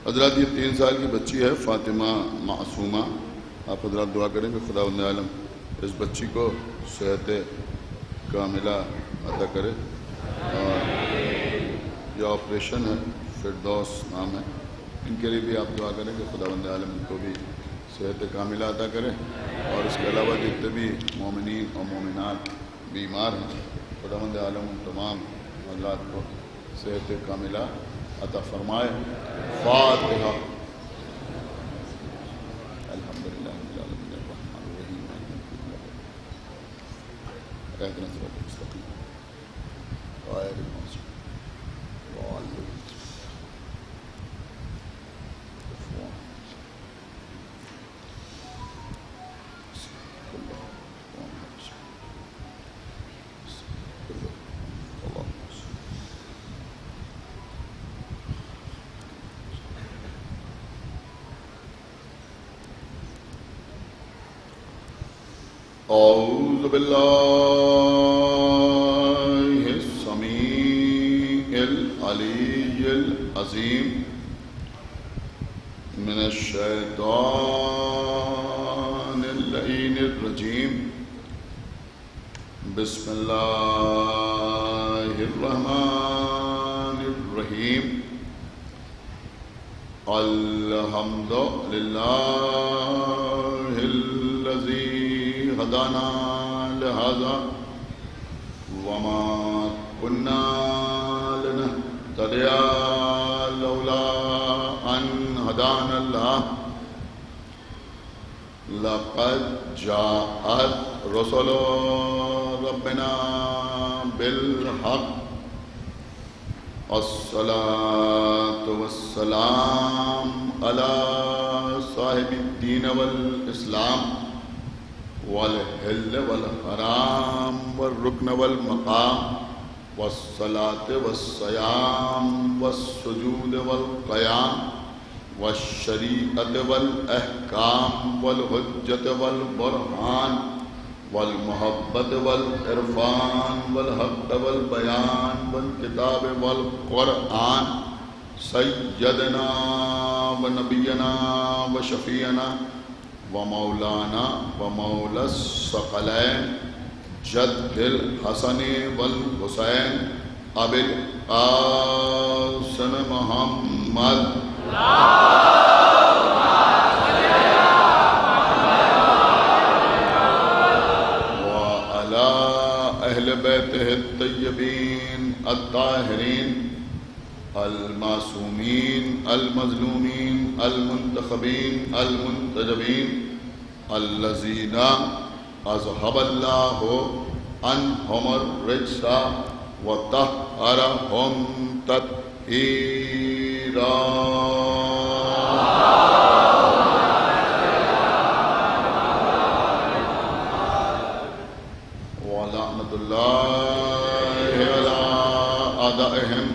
حضرات یہ 3 سال کی بچی ہے فاطمہ معصومہ. آپ حضرات دعا کریں کہ خداوند عالم اس بچی کو صحت کاملہ عطا کرے. اور یہ آپریشن ہے، فردوس نام ہے، ان کے لیے بھی آپ دعا کریں کہ خداوند عالم ان کو بھی صحت کاملہ عطا کرے. اور اس کے علاوہ جتنے بھی مومنین اور مومنات بیمار ہیں خداوند عالم ان تمام حضرات کو صحت کاملہ عطا فرمائے. فاتحہ. الحمدللہ رب العالمین الرحمن الرحیم مالک یوم الدین اهدنا الصراط المستقیم غیر المغضوب عليهم أعوذ بالله السميع العلي العظيم من الشيطان اللعين الرجيم. بسم الله الرحمن الرحيم. الحمد لله الذي هدانا لهذا وما كنا لنهتدي لولا أن هدانا الله. لقد جاءت رسل ربنا بالحق. الصلاة والسلام على صاحب الدين والإسلام والحل والحرام والركن والمقام والصلاة والصيام والسجود والقيام والشريعة والأحكام والحجة والبرهان والمحبة والعرفان والحق والبيان والكتاب والقرآن. سيدنا ونبينا وشفيعنا ومولانا ومولى الثقلين جد الحسن والحسين أبي القاسم محمد وعلى أهل بيته الطيبين الطاهرين المعصومين المظلومين المنتخبين المنتجبين الذين أذهب الله عنهم الرجس وطهرهم تطهيرا. ولعنة الله على أعدائهم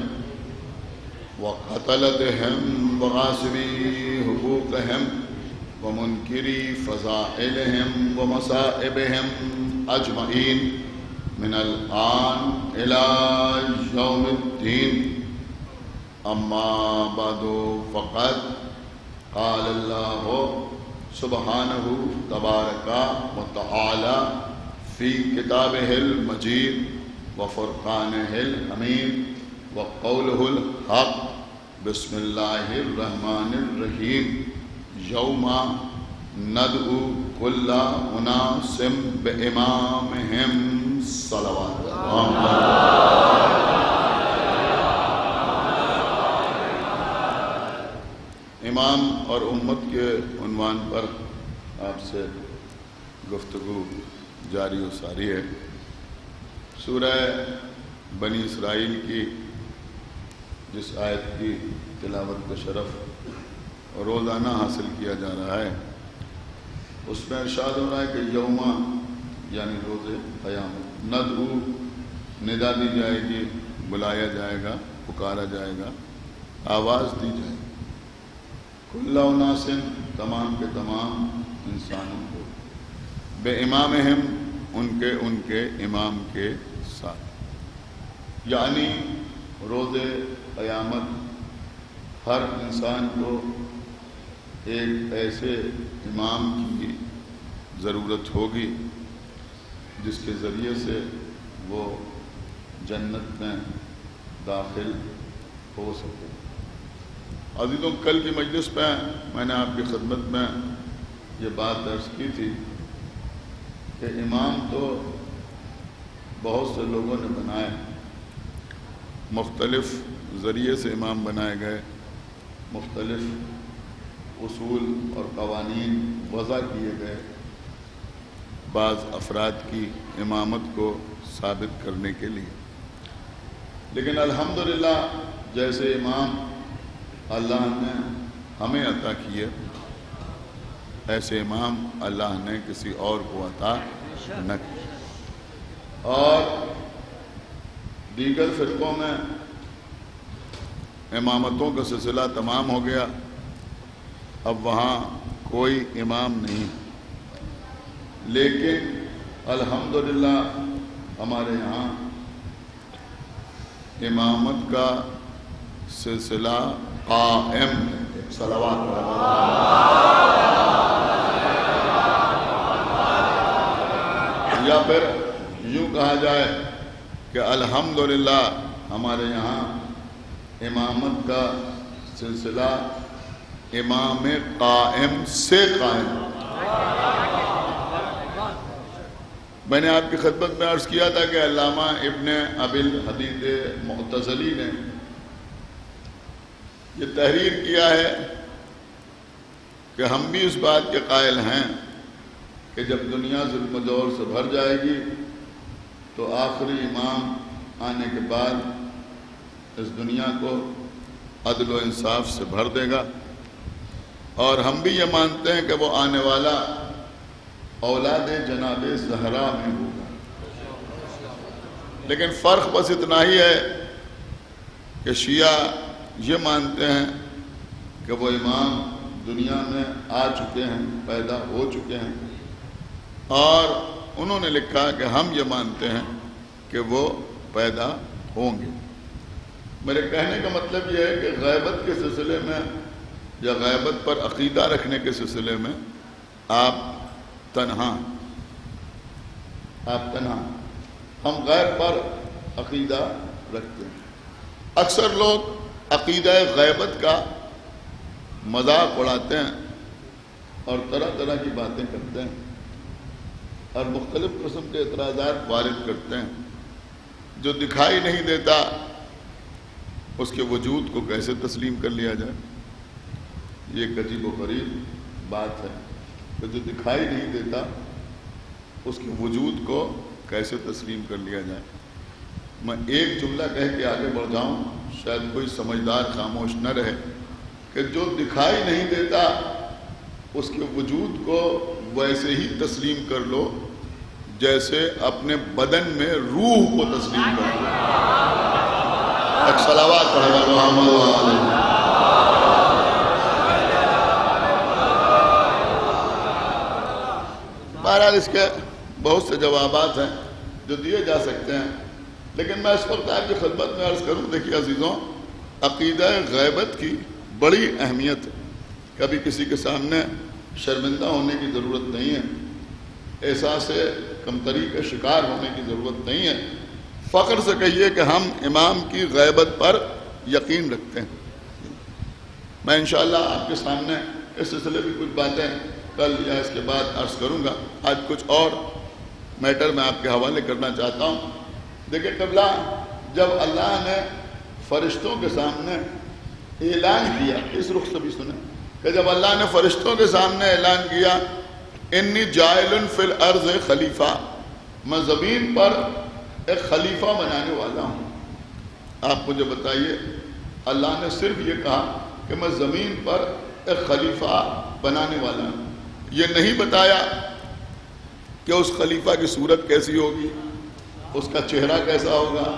وقتلتهم وغاصبي حقوقهم ومنكري فضائلهم ومصائبهم أجمعين من الآن إلى يوم الدين. أما بعد فقد قال الله سبحانه تبارك وتعالى في كتابه المجيد وفرقانه الحميد وقوله الحق. بسم الله الرحمن الرحيم. يوم ندعو كل أناس بإمامهم صلوات. امام اور امت کے عنوان پر آپ سے گفتگو جاری و ساری ہے. سورہ بنی اسرائیل کی جس آیت کی تلاوت کا شرف روزانہ حاصل کیا جا رہا ہے اس میں ارشاد ہو رہا ہے کہ یوما یعنی روز قیامت ندعو ندا دی جائے گی، بلایا جائے گا، پکارا جائے گا، آواز دی جائے گی. کل اناس تمام کے تمام انسانوں کو بے امامہم ان کے امام کے ساتھ. یعنی روز قیامت ہر انسان کو ایک ایسے امام کی ضرورت ہوگی جس کے ذریعے سے وہ جنت میں داخل ہو سکے۔ عزیزوں، کل کی مجلس پہ میں نے آپ کی خدمت میں یہ بات عرض کی تھی کہ امام تو بہت سے لوگوں نے بنائے، مختلف ذریعے سے امام بنائے گئے، مختلف اصول اور قوانین وضع کیے گئے بعض افراد کی امامت کو ثابت کرنے کے لیے، لیکن الحمدللہ جیسے امام اللہ نے ہمیں عطا کیے ایسے امام اللہ نے کسی اور کو عطا نہ کیے۔ اور دیگر فرقوں میں امامتوں کا سلسلہ تمام ہو گیا، اب وہاں کوئی امام نہیں، لیکن الحمدللہ ہمارے یہاں امامت کا سلسلہ قائم ہے۔ صلوات یا پھر یوں کہا جائے کہ الحمدللہ ہمارے یہاں امامت کا سلسلہ امام قائم سے قائم۔ میں نے آپ کی خدمت میں عرض کیا تھا کہ علامہ ابن ابی الحدید معتزلی نے یہ تحریر کیا ہے کہ ہم بھی اس بات کے قائل ہیں کہ جب دنیا ظلم و جور سے بھر جائے گی تو آخری امام آنے کے بعد اس دنیا کو عدل و انصاف سے بھر دے گا، اور ہم بھی یہ مانتے ہیں کہ وہ آنے والا اولاد جناب زہرا میں ہوگا، لیکن فرق بس اتنا ہی ہے کہ شیعہ یہ مانتے ہیں کہ وہ امام دنیا میں آ چکے ہیں، پیدا ہو چکے ہیں، اور انہوں نے لکھا کہ ہم یہ مانتے ہیں کہ وہ پیدا ہوں گے۔ میرے کہنے کا مطلب یہ ہے کہ غیبت کے سلسلے میں یا غیبت پر عقیدہ رکھنے کے سلسلے میں آپ تنہا، ہم غیب پر عقیدہ رکھتے ہیں۔ اکثر لوگ عقیدہ غیبت کا مذاق اڑاتے ہیں اور طرح طرح کی باتیں کرتے ہیں اور مختلف قسم کے اعتراضات وارد کرتے ہیں۔ جو دکھائی نہیں دیتا اس کے وجود کو کیسے تسلیم کر لیا جائے؟ یہ ایک عجیب و غریب بات ہے کہ جو دکھائی نہیں دیتا اس کے وجود کو کیسے تسلیم کر لیا جائے۔ میں ایک جملہ کہہ کے آگے بڑھ جاؤں، شاید کوئی سمجھدار خاموش نہ رہے، کہ جو دکھائی نہیں دیتا اس کے وجود کو ویسے ہی تسلیم کر لو جیسے اپنے بدن میں روح کو تسلیم کر لو۔ ایک صلوات پڑھے گا محمد علیہ۔ بہرحال اس کے بہت سے جوابات ہیں جو دیے جا سکتے ہیں، لیکن میں اس وقت آپ کی خدمت میں عرض کروں، دیکھیے عزیزوں، عقیدہ غیبت کی بڑی اہمیت ہے۔ کبھی کسی کے سامنے شرمندہ ہونے کی ضرورت نہیں ہے، احساس کمتری کا شکار ہونے کی ضرورت نہیں ہے۔ فخر سے کہیے کہ ہم امام کی غیبت پر یقین رکھتے ہیں۔ میں انشاءاللہ آپ کے سامنے اس سلسلے میں کچھ باتیں کل یا اس کے بعد عرض کروں گا۔ آج کچھ اور میٹر میں آپ کے حوالے کرنا چاہتا ہوں۔ دیکھیں قبلہ، جب اللہ نے فرشتوں کے سامنے اعلان کیا، اس رخ سے بھی سنیں، کہ جب اللہ نے فرشتوں کے سامنے اعلان کیا انی جاعل فی الارض خلیفہ، میں زمین پر ایک خلیفہ بنانے والا ہوں، آپ مجھے بتائیے اللہ نے صرف یہ کہا کہ میں زمین پر ایک خلیفہ بنانے والا ہوں، یہ نہیں بتایا کہ اس خلیفہ کی صورت کیسی ہوگی، اس کا چہرہ کیسا ہوگا،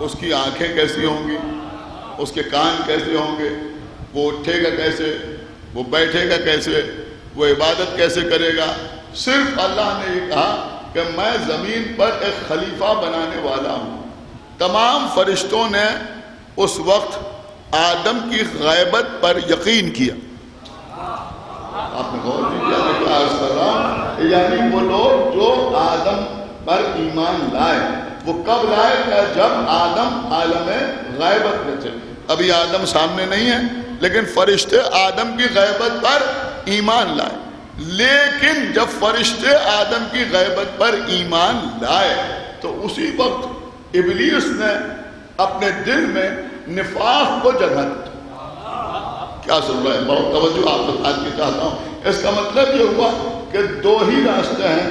اس کی آنکھیں کیسی ہوں گی، اس کے کان کیسے ہوں گے، وہ اٹھے گا کیسے، وہ بیٹھے گا کیسے، وہ عبادت کیسے کرے گا۔ صرف اللہ نے یہ کہا کہ میں زمین پر ایک خلیفہ بنانے والا ہوں۔ تمام فرشتوں نے اس وقت آدم کی غیبت پر یقین کیا. آپ نے غور نہیں کیا میں کیا عرض کر رہا ہوں؟ یعنی وہ لوگ جو آدم پر ایمان لائے وہ کب لائے؟ کہ جب آدم عالم غیبت میں تھے. ابھی آدم سامنے نہیں ہے لیکن فرشتے آدم کی غیبت پر ایمان لائے. لیکن جب فرشتے آدم کی غیبت پر ایمان لائے تو اسی وقت ابلیس نے اپنے دل میں نفاق کو جگہ دی. کیا سن رہے ہیں؟ بہت توجہ آپ بتا کے چاہتا ہوں. اس کا مطلب یہ ہوا کہ دو ہی راستے ہیں،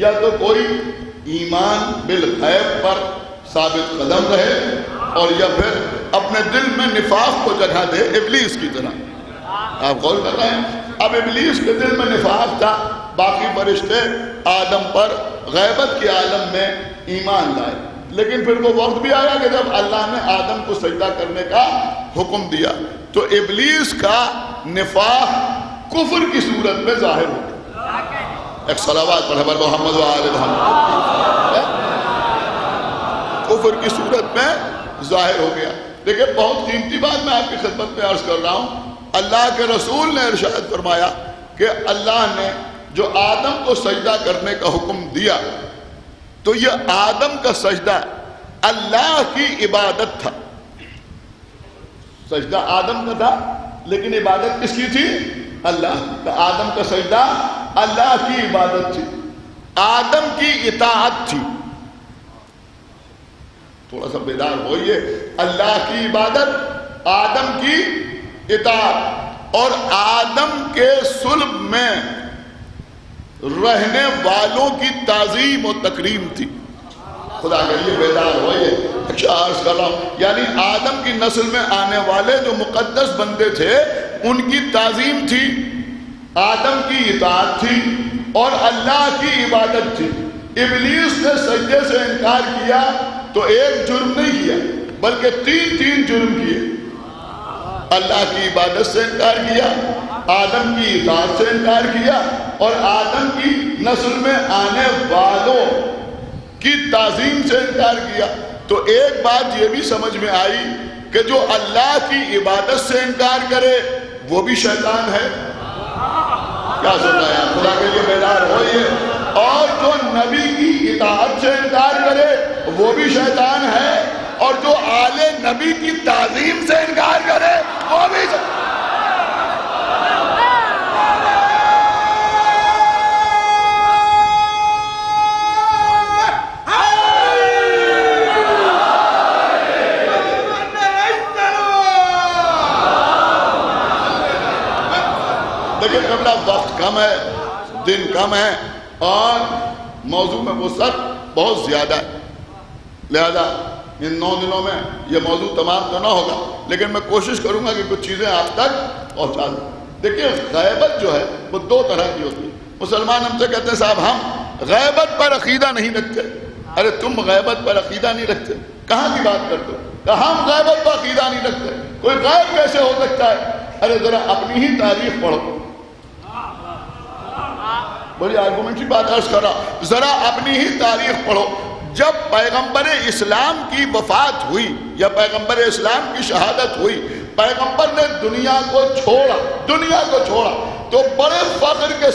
یا تو کوئی ایمان بالغیب پر ثابت قدم رہے اور یا پھر اپنے دل میں نفاق کو جگہ دے ابلیس کی طرح. آپ غور کر رہے ہیں؟ اب ابلیس کے دل میں نفاق تھا، باقی فرشتے آدم پر غیبت کے عالم میں ایمان لائے. لیکن پھر وہ وقت بھی آیا کہ جب اللہ نے آدم کو سجدہ کرنے کا حکم دیا تو ابلیس کا نفاق کفر کی صورت میں ظاہر ہو گیا. ایک صلوات پڑھے بر محمد و آل محمد. کفر کی صورت میں ظاہر ہو گیا. دیکھیں بہت قیمتی بات میں آپ کی خدمت میں عرض کر رہا ہوں. اللہ کے رسول نے ارشاد فرمایا کہ اللہ نے جو آدم کو سجدہ کرنے کا حکم دیا تو یہ آدم کا سجدہ اللہ کی عبادت تھا. سجدہ آدم کا تھا لیکن عبادت کس کی تھی؟ اللہ کی. آدم کا سجدہ اللہ کی عبادت تھی، آدم کی اطاعت تھی. تھوڑا سا بیدار ہوئیے. اللہ کی عبادت، آدم کی اطاعت اور آدم کے صلب میں رہنے والوں کی تعظیم و تکریم تھی. خدا کے لیے بیدار ہوئیے. عرض کر رہا ہوں یعنی آدم کی نسل میں آنے والے جو مقدس بندے تھے ان کی تعظیم تھی، آدم کی اطاعت تھی اور اللہ کی عبادت تھی. ابلیس نے سجدے سے انکار کیا تو ایک جرم نہیں کیا بلکہ تین جرم کیے. اللہ کی عبادت سے انکار کیا، آدم کی اطاعت سے انکار کیا اور آدم کی نسل میں آنے والوں کی تعظیم سے انکار کیا. تو ایک بات یہ بھی سمجھ میں آئی کہ جو اللہ کی عبادت سے انکار کرے وہ بھی شیطان ہے. کیا سن رہے ہیں؟ خدا کے لیے بیدار ہوئیے. اور جو نبی کی اطاعت سے انکار کرے وہ بھی شیطان ہے اور جو آل نبی کی تعظیم سے انکار کرے وہ بھی دیکھیں قبلہ وقت کم ہے، دن کم ہے اور موضوع میں وسعت بہت زیادہ ہے، لہذا ان 9 دنوں میں یہ موضوع تمام تو نہ ہوگا لیکن میں کوشش کروں گا کہ کچھ چیزیں آپ تک پہنچا دوں. دیکھیے غیبت جو ہے وہ 2 طرح کی ہوتی ہے. مسلمان ہم سے کہتے ہیں صاحب ہم غیبت پر عقیدہ نہیں رکھتے. ارے تم غیبت پر عقیدہ نہیں رکھتے، کہاں کی بات کرتے ہو؟ کہ ہم غیبت پر عقیدہ نہیں رکھتے. کوئی غیب کیسے ہو سکتا ہے؟ ارے ذرا اپنی ہی تاریخ پڑھو. بڑی آرگومنٹری بات عرض کر رہا، ذرا اپنی ہی تاریخ پڑھو. جب پیغمبر اسلام کی وفات ہوئی یا پیغمبر اسلام کی شہادت ہوئی، پیغمبر نے دنیا کو چھوڑا تو بڑے فخر کے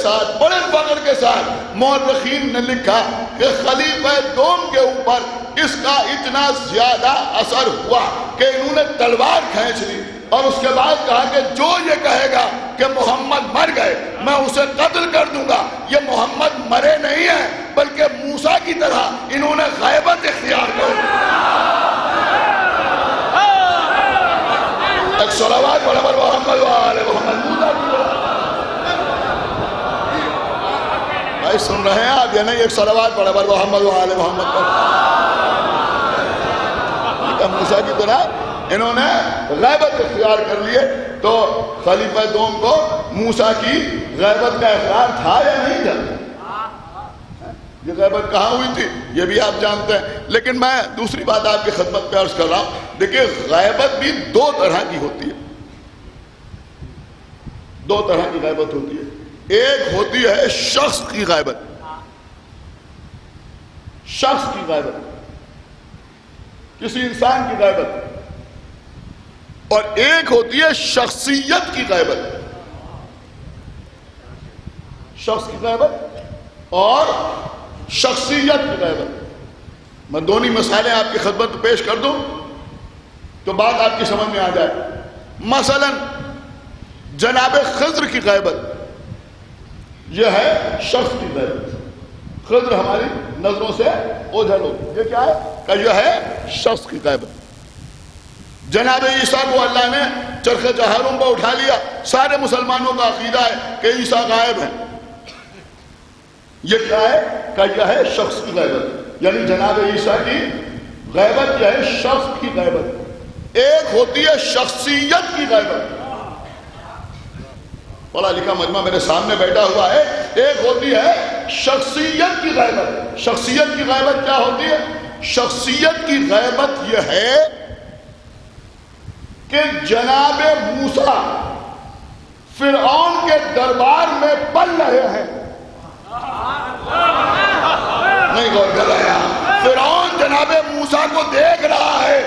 ساتھ مورخین نے لکھا کہ خلیفہ دوم کے اوپر اس کا اتنا زیادہ اثر ہوا کہ انہوں نے تلوار کھینچ لی اور اس کے بعد کہا کہ جو یہ کہے گا کہ محمد مر گئے میں اسے قتل کر دوں گا. یہ محمد مرے نہیں ہیں بلکہ موسیٰ کی طرح انہوں نے غیبت اختیار کر لی. ایک صلوات برابر محمد و آل محمد. بھائی سن رہے ہیں آپ یا نہیں؟ ایک صلوات برابر محمد و آل محمد. موسیٰ کی طرح انہوں نے غیبت اختیار کر لیے. تو خلیفہ دوم کو موسیٰ کی غیبت کا اقرار تھا یا نہیں تھا؟ یہ غیبت کہاں ہوئی تھی یہ بھی آپ جانتے ہیں. لیکن میں دوسری بات آپ کی خدمت پہ عرض کر رہا ہوں. دیکھیں غیبت بھی 2 طرح کی ہوتی ہے. 2 طرح کی غیبت ہوتی ہے. ایک ہوتی ہے شخص کی غیبت، شخص کی غیبت، کسی انسان کی غیبت. اور ایک ہوتی ہے شخصیت کی غیبت. شخص کی غیبت اور شخصیت کی غیبت. میں دونوں مثالیں آپ کی خدمت میں پیش کر دوں تو بات آپ کی سمجھ میں آ جائے. مثلا جناب خضر کی غیبت، یہ ہے شخص کی غیبت. خضر ہماری نظروں سے اوجھل ہو، یہ کیا ہے کہ یہ ہے شخص کی غیبت. جناب عیسیٰ کو اللہ نے چرخ چہارم پر اٹھا لیا. سارے مسلمانوں کا عقیدہ ہے کہ عیسیٰ غائب ہیں. یہ کیا ہے کہ یہ ہے شخص کی غیبت. یعنی جناب عیسیٰ کی غیبت یہ ہے شخص کی غیبت. ایک ہوتی ہے شخصیت کی غیبت. پڑھا لکھا مجمع میرے سامنے بیٹھا ہوا ہے. ایک ہوتی ہے شخصیت کی غیبت. شخصیت کی غیبت کیا ہوتی ہے؟ شخصیت کی غیبت یہ ہے کہ جناب موسیٰ فرعون کے دربار میں پل رہے ہیں. نہیں غور کر رہے ہیں. فرعون جناب موسیٰ کو دیکھ رہا ہے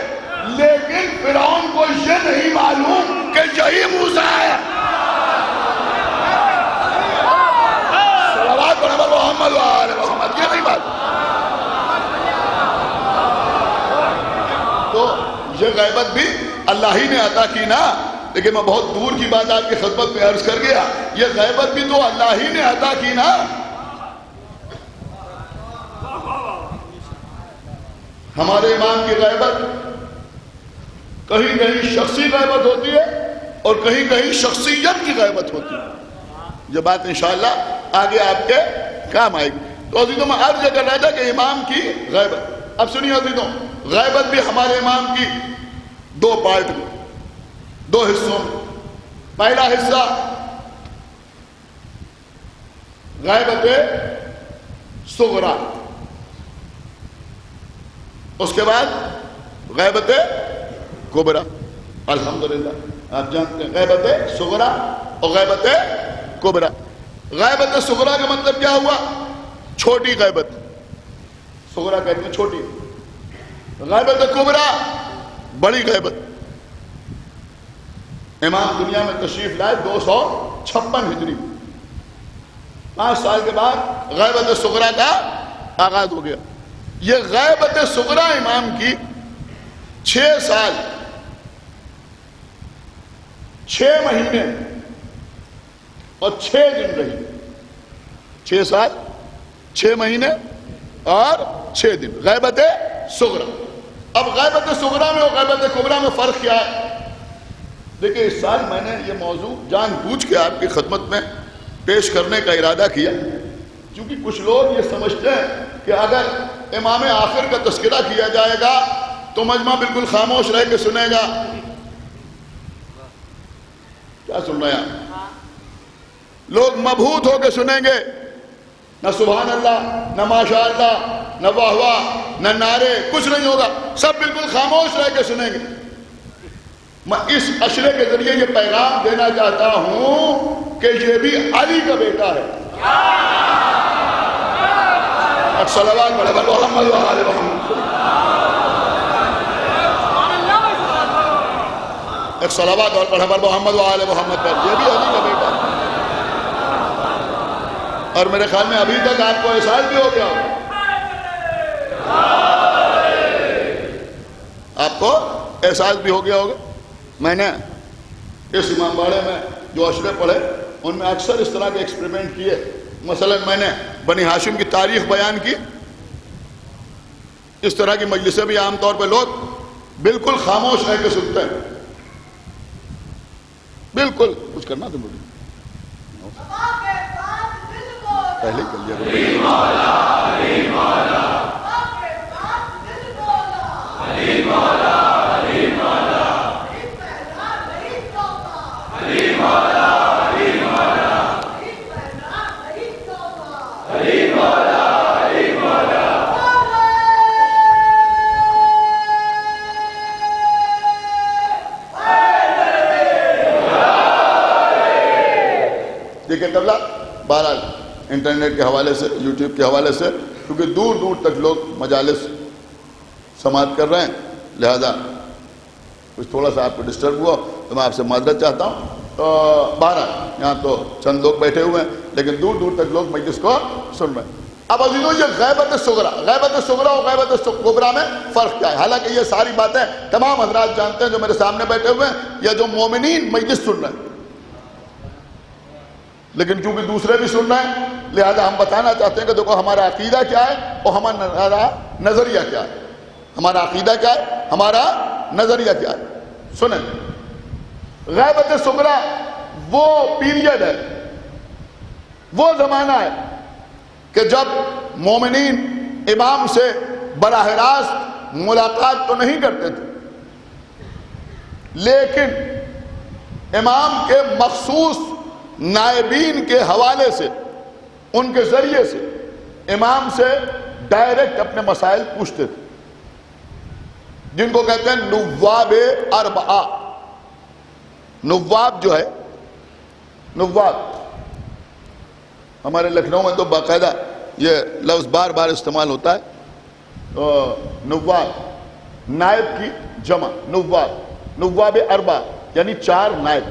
لیکن فرعون کو یہ نہیں معلوم کہ یہی موسیٰ ہے. صلوات برابر محمد و آل محمد. یہ نہیں بات. تو یہ غیبت بھی اللہ ہی نے عطا کی نا. لیکن میں بہت دور کی بات آپ کی خدمت میں عرض کر گیا. یہ غیبت بھی تو اللہ ہی نے عطا کی نا. ہمارے امام کی غیبت کہیں کہیں شخصی غیبت ہوتی ہے اور کہیں کہیں شخصیت کی غیبت ہوتی ہے. یہ بات انشاءاللہ آگے آپ کے کام آئے گی. تو عزیزوں میں عرض کر رہا تھا کہ امام کی غیبت. اب سنیے عزیزوں، غیبت بھی ہمارے امام کی دو پارٹ میں، دو حصوں میں. پہلا حصہ غیبت صغرا، اس کے بعد غیبت کبرا. الحمدللہ آپ جانتے ہیں غیبت صغرا اور غیبت کبرا. غیبت صغرا کا مطلب کیا ہوا؟ چھوٹی غیبت. صغرا کہتے ہیں چھوٹی. غیبت کبرا بڑی غیبت. امام دنیا میں تشریف لائے 256 ہجری. 5 سال کے بعد غیبت صغرا کا آغاز ہو گیا. یہ غیبت صغرا امام کی 6 سال 6 مہینے اور 6 دن رہی. 6 سال 6 مہینے اور 6 دن غیبت صغرا. اب غیبت صغرا میں اور غیبت کبرا میں فرق کیا ہے؟ دیکھیں اس سال میں نے یہ موضوع جان بوجھ کے آپ کی خدمت میں پیش کرنے کا ارادہ کیا کیونکہ کچھ لوگ یہ سمجھتے ہیں کہ اگر امام آخر کا تذکرہ کیا جائے گا تو مجمع بالکل خاموش رہ کے سنے گا. کیا سن رہے ہیں؟ لوگ مبہوت ہو کے سنیں گے. نہ سبحان اللہ، نہ ماشاء اللہ، نہ واہ واہ، نہ نعرے، کچھ نہیں ہوگا. سب بالکل خاموش رہ کے سنیں گے. میں اس اشرے کے ذریعے یہ پیغام دینا چاہتا ہوں کہ یہ بھی علی کا بیٹا ہے. صلوات برابر محمد و آل محمد. ایک صلوات اور برابر محمد و آل محمد پر. یہ بھی علی کا بیٹا ہے. اور میرے خیال میں ابھی تک آپ کو احساس بھی ہو گیا ہوگا. آپ کو احساس بھی ہو گیا ہوگا. میں نے اس امام باڑے میں جو اشرے پڑھے ان میں اکثر اس طرح کے ایکسپریمنٹ کیے. مثلا میں نے بنی ہاشم کی تاریخ بیان کی. اس طرح کی مجلسیں بھی عام طور پہ لوگ بالکل خاموش رہ کے سنتے ہیں. بالکل کچھ کرنا تم بولی پہلے کر لیا. دیکھیں طبلہ بہرحال انٹرنیٹ کے حوالے سے، یوٹیوب کے حوالے سے، کیونکہ دور دور تک لوگ مجالس سماعت کر رہے ہیں، لہذا کچھ تھوڑا سا آپ کو ڈسٹرب ہوا تو میں آپ سے معذرت چاہتا ہوں. بہرحال یہاں تو چند لوگ بیٹھے ہوئے ہیں لیکن دور دور تک لوگ مجلس کو سن رہے ہیں. اب عزیزوں یہ غیبت صغریٰ اور غیبت کبریٰ میں فرق کیا ہے؟ حالانکہ یہ ساری باتیں تمام حضرات جانتے ہیں جو میرے سامنے بیٹھے ہوئے ہیں یا جو مومنین مجلس سن رہے ہیں، لیکن چونکہ دوسرے بھی سن رہے ہیں لہذا ہم بتانا چاہتے ہیں کہ دیکھو ہمارا عقیدہ کیا ہے اور ہمارا نظریہ کیا ہے. ہمارا عقیدہ کیا ہے، ہمارا نظریہ کیا ہے. سنیں، غیبت صغریٰ وہ پیریڈ ہے، وہ زمانہ ہے کہ جب مومنین امام سے براہ راست ملاقات تو نہیں کرتے تھے، لیکن امام کے مخصوص نائبین کے حوالے سے، ان کے ذریعے سے امام سے ڈائریکٹ اپنے مسائل پوچھتے تھے، جن کو کہتے ہیں نواب اربعہ. نواب جو ہے، نواب ہمارے لکھنؤ میں تو باقاعدہ یہ لفظ بار بار استعمال ہوتا ہے. نواب نائب کی جمع، نواب اربعہ یعنی 4 نائب.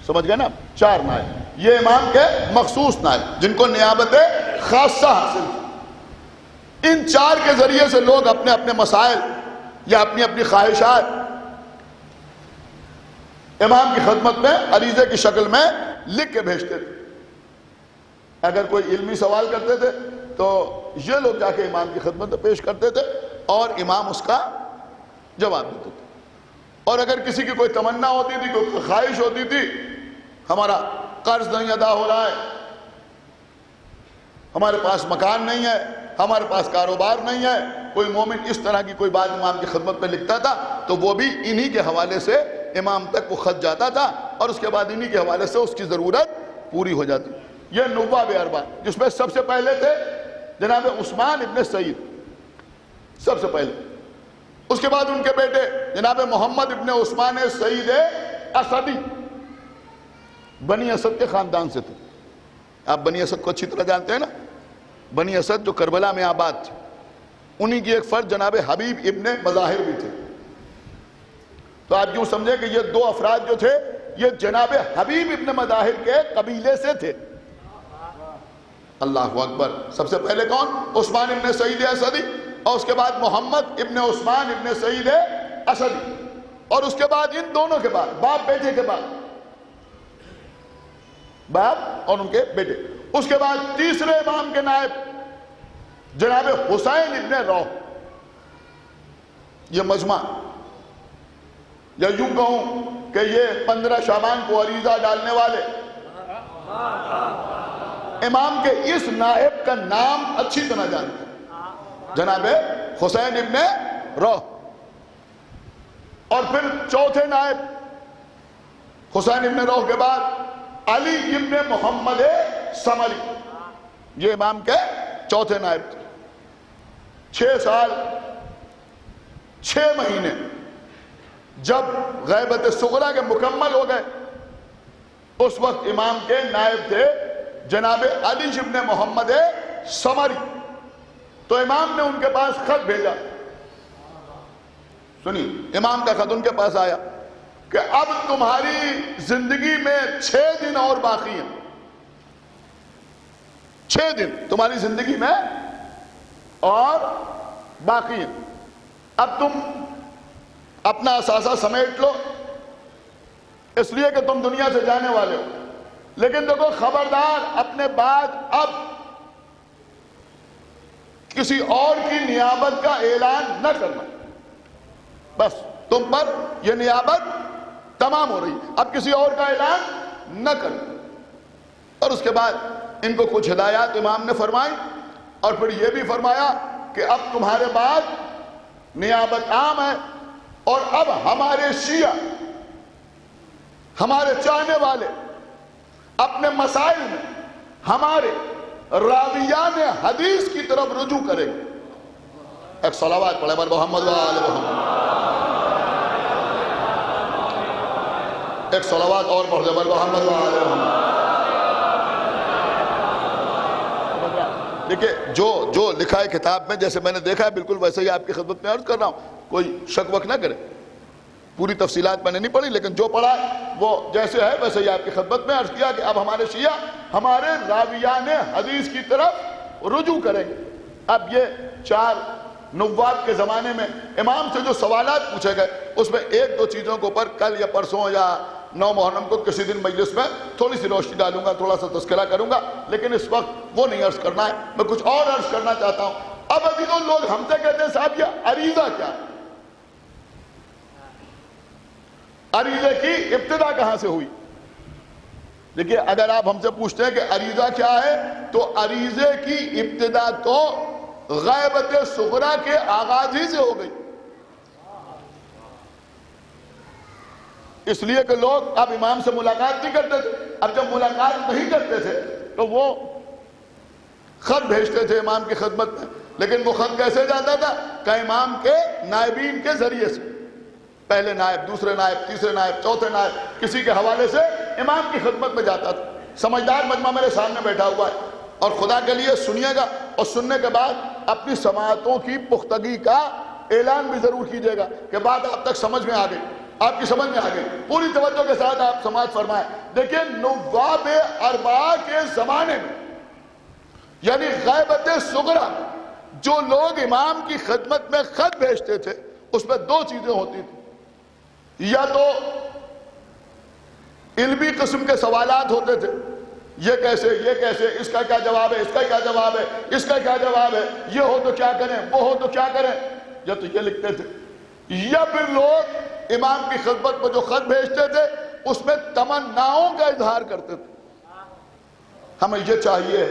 سمجھ گئے نا، 4 نائب، یہ امام کے مخصوص نائب جن کو نیابت خاصہ حاصل تھی. ان 4 کے ذریعے سے لوگ اپنے اپنے مسائل یا اپنی اپنی خواہشات امام کی خدمت میں عریضے کی شکل میں لکھ کے بھیجتے تھے. اگر کوئی علمی سوال کرتے تھے تو یہ لوگ جا کے امام کی خدمت میں پیش کرتے تھے اور امام اس کا جواب دیتے تھے. اور اگر کسی کی کوئی تمنا ہوتی تھی، کوئی خواہش ہوتی تھی، ہمارا قرض نہیں ادا ہو رہا ہے، ہمارے پاس مکان نہیں ہے، ہمارے پاس کاروبار نہیں ہے، کوئی مومن اس طرح کی کوئی بات امام کی خدمت میں لکھتا تھا تو وہ بھی انہی کے حوالے سے امام تک وہ خط جاتا تھا اور اس کے بعد انہی کے حوالے سے اس کی ضرورت پوری ہو جاتی. یہ نواب اربعہ، جس میں سب سے پہلے تھے جناب عثمان ابن سعید، سب سے پہلے. اس کے بعد ان کے بیٹے جناب محمد ابن عثمان سعید اسدی، بنی اسد کے خاندان سے تھے. آپ بنی اسد کو اچھی طرح جانتے ہیں نا، بنی اسد جو کربلا میں آباد تھے، انہی کی ایک فرد جناب حبیب ابن مظاہر بھی تھے. تو آپ یوں سمجھے کہ یہ 2 افراد جو تھے یہ جناب حبیب ابن مظاہر کے قبیلے سے تھے. اللہ اکبر. سب سے پہلے کون؟ عثمان ابن سعید اسدی، اور اس کے بعد محمد ابن عثمان ابن سعید اسدی، اور اس کے بعد ان دونوں کے بعد باپ بیٹے کے بعد باپ اور ان کے بیٹے، اس کے بعد تیسرے امام کے نائب جناب حسین ابن روح. یہ مجمع، یا یوں کہوں کہ یہ 15 شعبان کو عریضہ ڈالنے والے امام کے اس نائب کا نام اچھی طرح جانتے ہیں، جناب حسین ابن روح. اور پھر چوتھے نائب حسین ابن روح کے بعد علی ابن محمد سمری، یہ امام کے چوتھے نائب تھے. 6 سال 6 مہینے جب غیبت صغریٰ کے مکمل ہو گئے، اس وقت امام کے نائب تھے جناب علی ابن محمد سمری. تو امام نے ان کے پاس خط بھیجا. سنیے، امام کا خط ان کے پاس آیا کہ اب تمہاری زندگی میں 6 دن اور باقی ہیں. 6 دن تمہاری زندگی میں اور باقی ہیں. اب تم اپنا اثاثہ سمیٹ لو، اس لیے کہ تم دنیا سے جانے والے ہو. لیکن دیکھو خبردار، اپنے بعد اب کسی اور کی نیابت کا اعلان نہ کرنا. بس تم پر یہ نیابت تمام ہو رہی، اب کسی اور کا اعلان نہ کرنا. اور اس کے بعد ان کو کچھ ہدایات امام نے فرمائی، اور پھر یہ بھی فرمایا کہ اب تمہارے بعد نیابت عام ہے، اور اب ہمارے شیعہ، ہمارے چاہنے والے اپنے مسائل میں ہمارے راویان حدیث کی طرف رجوع کریں گے. ایک صلوات پڑھے بر محمد و آل محمد. ایک صلوات اور پڑھ دے بر محمد و آل محمد. دیکھیں جو لکھا ہے کتاب میں، جیسے میں نے دیکھا ہے بالکل ویسے ہی آپ کی خدمت میں عرض کر رہا ہوں، کوئی شک وک نہ کرے. پوری تفصیلات میں نے نہیں پڑھی، لیکن جو پڑھا وہ جیسے ہے ویسے ہی آپ کی خدمت میں عرض کیا کہ اب ہمارے شیعہ ہمارے راویان حدیث کی طرف رجوع کریں گے۔ اب یہ 4 نواب کے زمانے میں امام سے جو سوالات پوچھے گئے اس میں 1-2 چیزوں کے اوپر کل یا پرسوں یا 9 محرم کو کسی دن مجلس میں تھوڑی سی روشنی ڈالوں گا، تھوڑا سا تذکرہ کروں گا، لیکن اس وقت وہ نہیں عرض کرنا ہے، میں کچھ اور عرض کرنا چاہتا ہوں۔ اب ابھی تو لوگ ہم سے کہتے ہیں صاحب یہ عریضہ کیا ہے؟ عریضے کی ابتدا کہاں سے ہوئی؟ دیکھیے اگر آپ ہم سے پوچھتے ہیں کہ عریضہ کیا ہے تو عریضے کی ابتدا تو غیبت صغریٰ کے آغاز ہی سے ہو گئی، اس لیے کہ لوگ اب امام سے ملاقات نہیں کرتے تھے۔ اب جب ملاقات نہیں کرتے تھے تو وہ خط بھیجتے تھے امام کی خدمت میں، لیکن وہ خط کیسے جاتا تھا کہ امام کے نائبین کے ذریعے سے، پہلے نائب، دوسرے نائب، تیسرے نائب، چوتھے نائب، کسی کے حوالے سے امام کی خدمت میں جاتا تھا۔ سمجھدار مجمع میرے سامنے بیٹھا ہوا ہے اور خدا کے لیے سنیے گا، اور سننے کے بعد اپنی سماعتوں کی پختگی کا اعلان بھی ضرور کیجیے گا کہ بات آپ تک سمجھ میں آ گئی، آپ کی سمجھ میں آ گئی، پوری توجہ کے ساتھ آپ سماعت فرمائیں۔ دیکھیں نواب اربعہ کے زمانے میں یعنی غیبت صغریٰ جو لوگ امام کی خدمت میں خط بھیجتے تھے اس میں 2 چیزیں ہوتی تھیں، یا تو علمی قسم کے سوالات ہوتے تھے، یہ کیسے، یہ کیسے، اس کا کیا جواب ہے، اس کا کیا جواب ہے، اس کا کیا جواب ہے، یہ ہو تو کیا کریں، وہ ہو تو کیا کریں، یا تو یہ لکھتے تھے، یا پھر لوگ امام کی خدمت میں جو خط بھیجتے تھے اس میں تمناؤں کا اظہار کرتے تھے۔ ہمیں یہ چاہیے،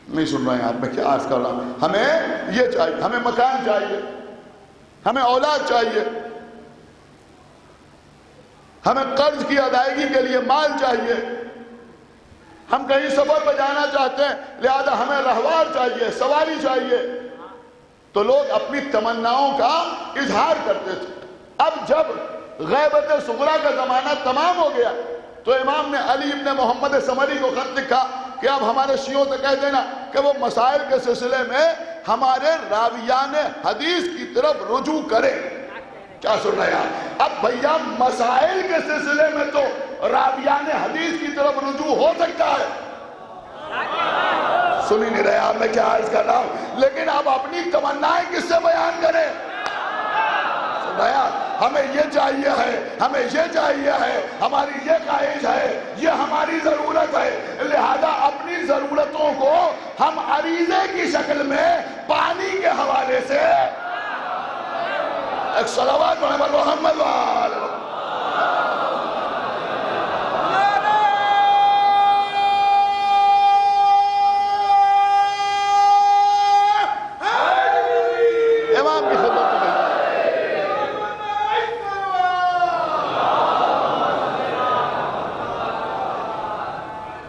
نہیں سن رہے ہیں آپ میں کیا عرض کر رہا ہوں، ہمیں یہ چاہیے، ہمیں مکان چاہیے، ہمیں اولاد چاہیے، ہمیں قرض کی ادائیگی کے لیے مال چاہیے، ہم کہیں سفر پہ جانا چاہتے ہیں لہذا ہمیں رہوار چاہیے، سواری چاہیے، تو لوگ اپنی تمناؤں کا اظہار کرتے تھے۔ اب جب غیبت صغریٰ کا زمانہ تمام ہو گیا تو امام نے علی ابن محمد سمری کو خط لکھا کہ اب ہمارے شیعوں سے کہہ دینا کہ وہ مسائل کے سلسلے میں ہمارے راویان حدیث کی طرف رجوع کرے۔ کیا سن رہے ہیں؟ اب بھیا مسائل کے سلسلے میں تو راویان حدیث کی طرف رجوع ہو سکتا ہے، سنی نہیں رہے آپ میں کیا عرض کر رہا ہوں، لیکن اب اپنی تمنائیں کس سے بیان کریں؟ سن رہے ہیں؟ ہمیں یہ چاہیے ہے، ہمیں یہ چاہیے ہے، ہماری یہ خواہش ہے، یہ ہماری ضرورت ہے، لہذا اپنی ضرورتوں کو ہم عریضے کی شکل میں پانی کے حوالے سے ایک صلوات محمد وآلہ امام کی خدمت میں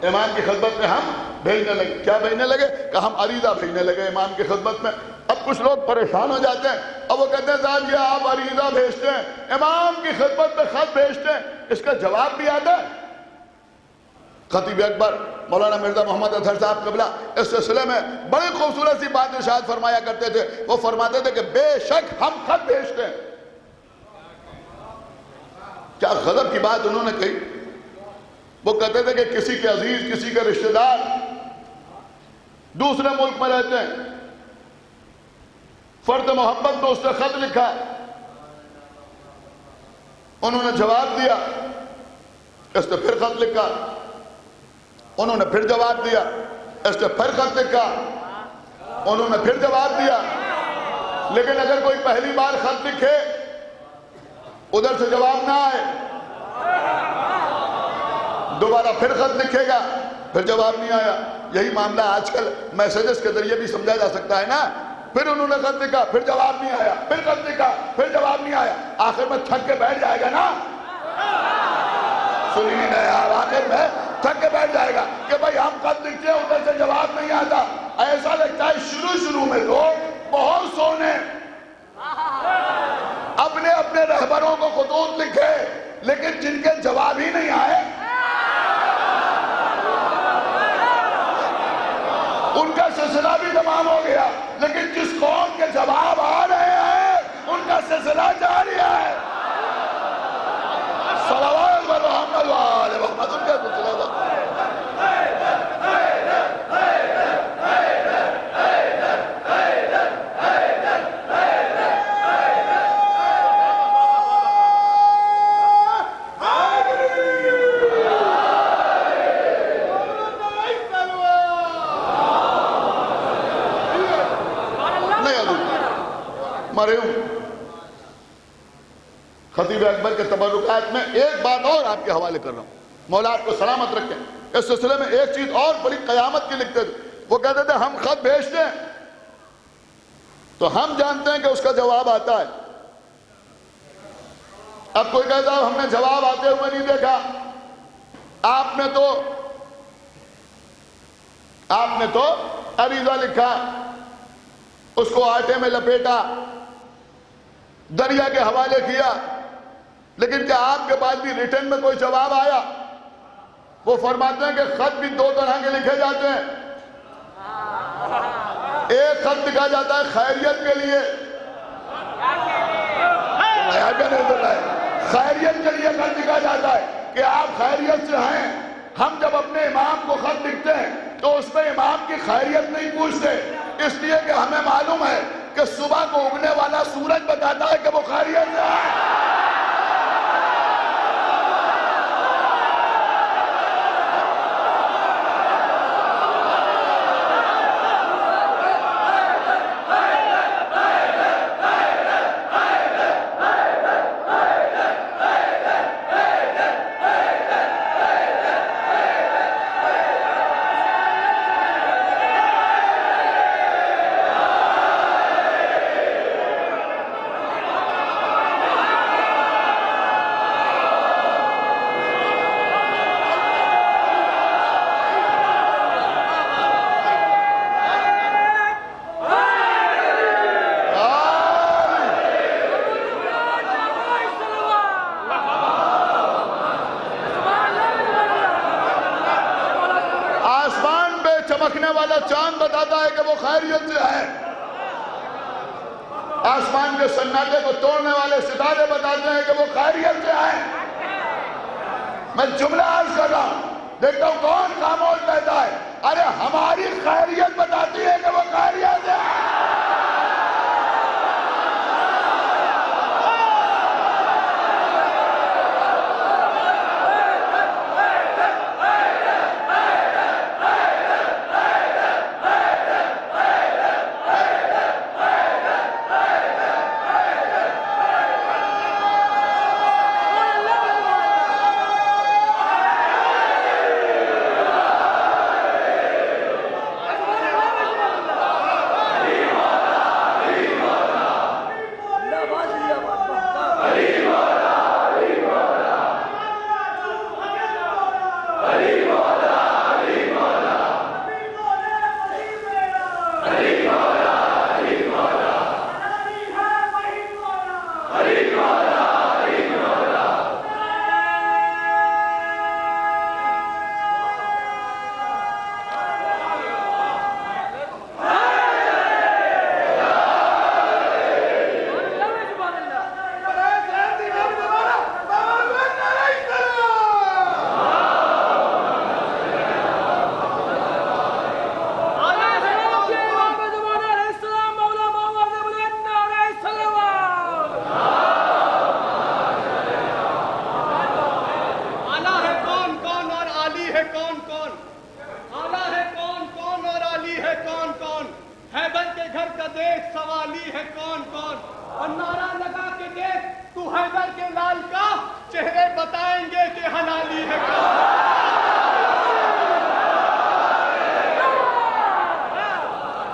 امام کی خدمت میں ہم بھیجنے لگے، کیا بھیجنے لگے کہ ہم عریضہ بھیجنے لگے امام کی خدمت میں۔ اب کچھ لوگ پریشان ہو جاتے ہیں، اب وہ کہتے ہیں صاحب یہ آپ عریضہ بھیجتے ہیں، امام کی خدمت میں خط بھیجتے ہیں، اس کا جواب بھی آتا ہے؟ خطیب اکبر مولانا مرزا محمد اطہر صاحب قبلہ اس سلسلے میں بڑی خوبصورت سی بات ارشاد فرمایا کرتے تھے، وہ فرماتے تھے کہ بے شک ہم خط بھیجتے ہیں۔ کیا غضب کی بات انہوں نے کہی! وہ کہتے تھے کہ کسی کے عزیز، کسی کے رشتہ دار دوسرے ملک میں رہتے ہیں، فرد محبت تو اس نے خط لکھا، انہوں نے جواب دیا، اس نے پھر خط لکھا، انہوں نے پھر جواب دیا، اس نے پھر خط لکھا، انہوں نے پھر جواب دیا۔ لیکن اگر کوئی پہلی بار خط لکھے ادھر سے جواب نہ آئے، دوبارہ پھر خط لکھے گا، پھر جواب نہیں آیا، یہی معاملہ آج کل میسیجز کے ذریعے بھی سمجھا جا سکتا ہے نا۔ پھر انہوں نے خط لکھا، پھر جواب نہیں آیا، پھر خط لکھا، پھر جواب نہیں آیا، آخر میں تھک کے بیٹھ جائے گا نا، سنی نہیں رہے آپ، آخر میں تھک کے بیٹھ جائے گا کہ بھائی ہم خط لکھتے ہیں ادھر سے جواب نہیں آتا۔ ایسا لگتا ہے شروع میں تو بہت سونے اپنے اپنے رہبروں کو خطوط لکھے، لیکن جن کے جواب ہی نہیں آئے ان کا سلسلہ بھی تمام ہو گیا، لیکن جس قوم کے جواب آ رہے ہیں ان کا سلسلہ جاری مرحوم خطیب اکبر کے تبرکات میں ایک بات اور آپ کے حوالے کر رہا ہوں، مولا آپ کو سلامت رکھیں۔ اس سلسلے میں ایک چیز اور بڑی قیامت کی لکھتے تھے، وہ کہتے تھے ہم خط بھیجتے ہیں تو ہم جانتے ہیں کہ اس کا جواب آتا ہے۔ اب کوئی کہتا ہے ہم نے جواب آتے ہوئے نہیں دیکھا، آپ نے تو عریضہ لکھا، اس کو آٹے میں لپیٹا، دریا کے حوالے کیا، لیکن کیا آپ کے پاس بھی ریٹن میں کوئی جواب آیا؟ وہ فرماتے ہیں کہ خط بھی دو طرح کے لکھے جاتے ہیں، ایک خط لکھا جاتا ہے خیریت کے لیے، خیریت کے لیے خط لکھا جاتا ہے کہ آپ خیریت سے ہیں۔ ہم جب اپنے امام کو خط لکھتے ہیں تو اس میں امام کی خیریت نہیں پوچھتے، اس لیے کہ ہمیں معلوم ہے کہ صبح کو اگنے والا سورج بتاتا ہے کہ وہ خیریت سے ہے۔ چمکنے والا چاند بتاتا ہے کہ وہ خیریت سے ہے، آسمان کے سناٹے کو توڑنے والے ستارے بتاتے ہیں کہ وہ خیریت سے ہے۔ میں جملہ عرض کر رہا ہوں، دیکھتا ہوں کون خاموش رہتا ہے۔ ارے ہماری خیریت بتاتی ہے کہ وہ خیریت سے ہے۔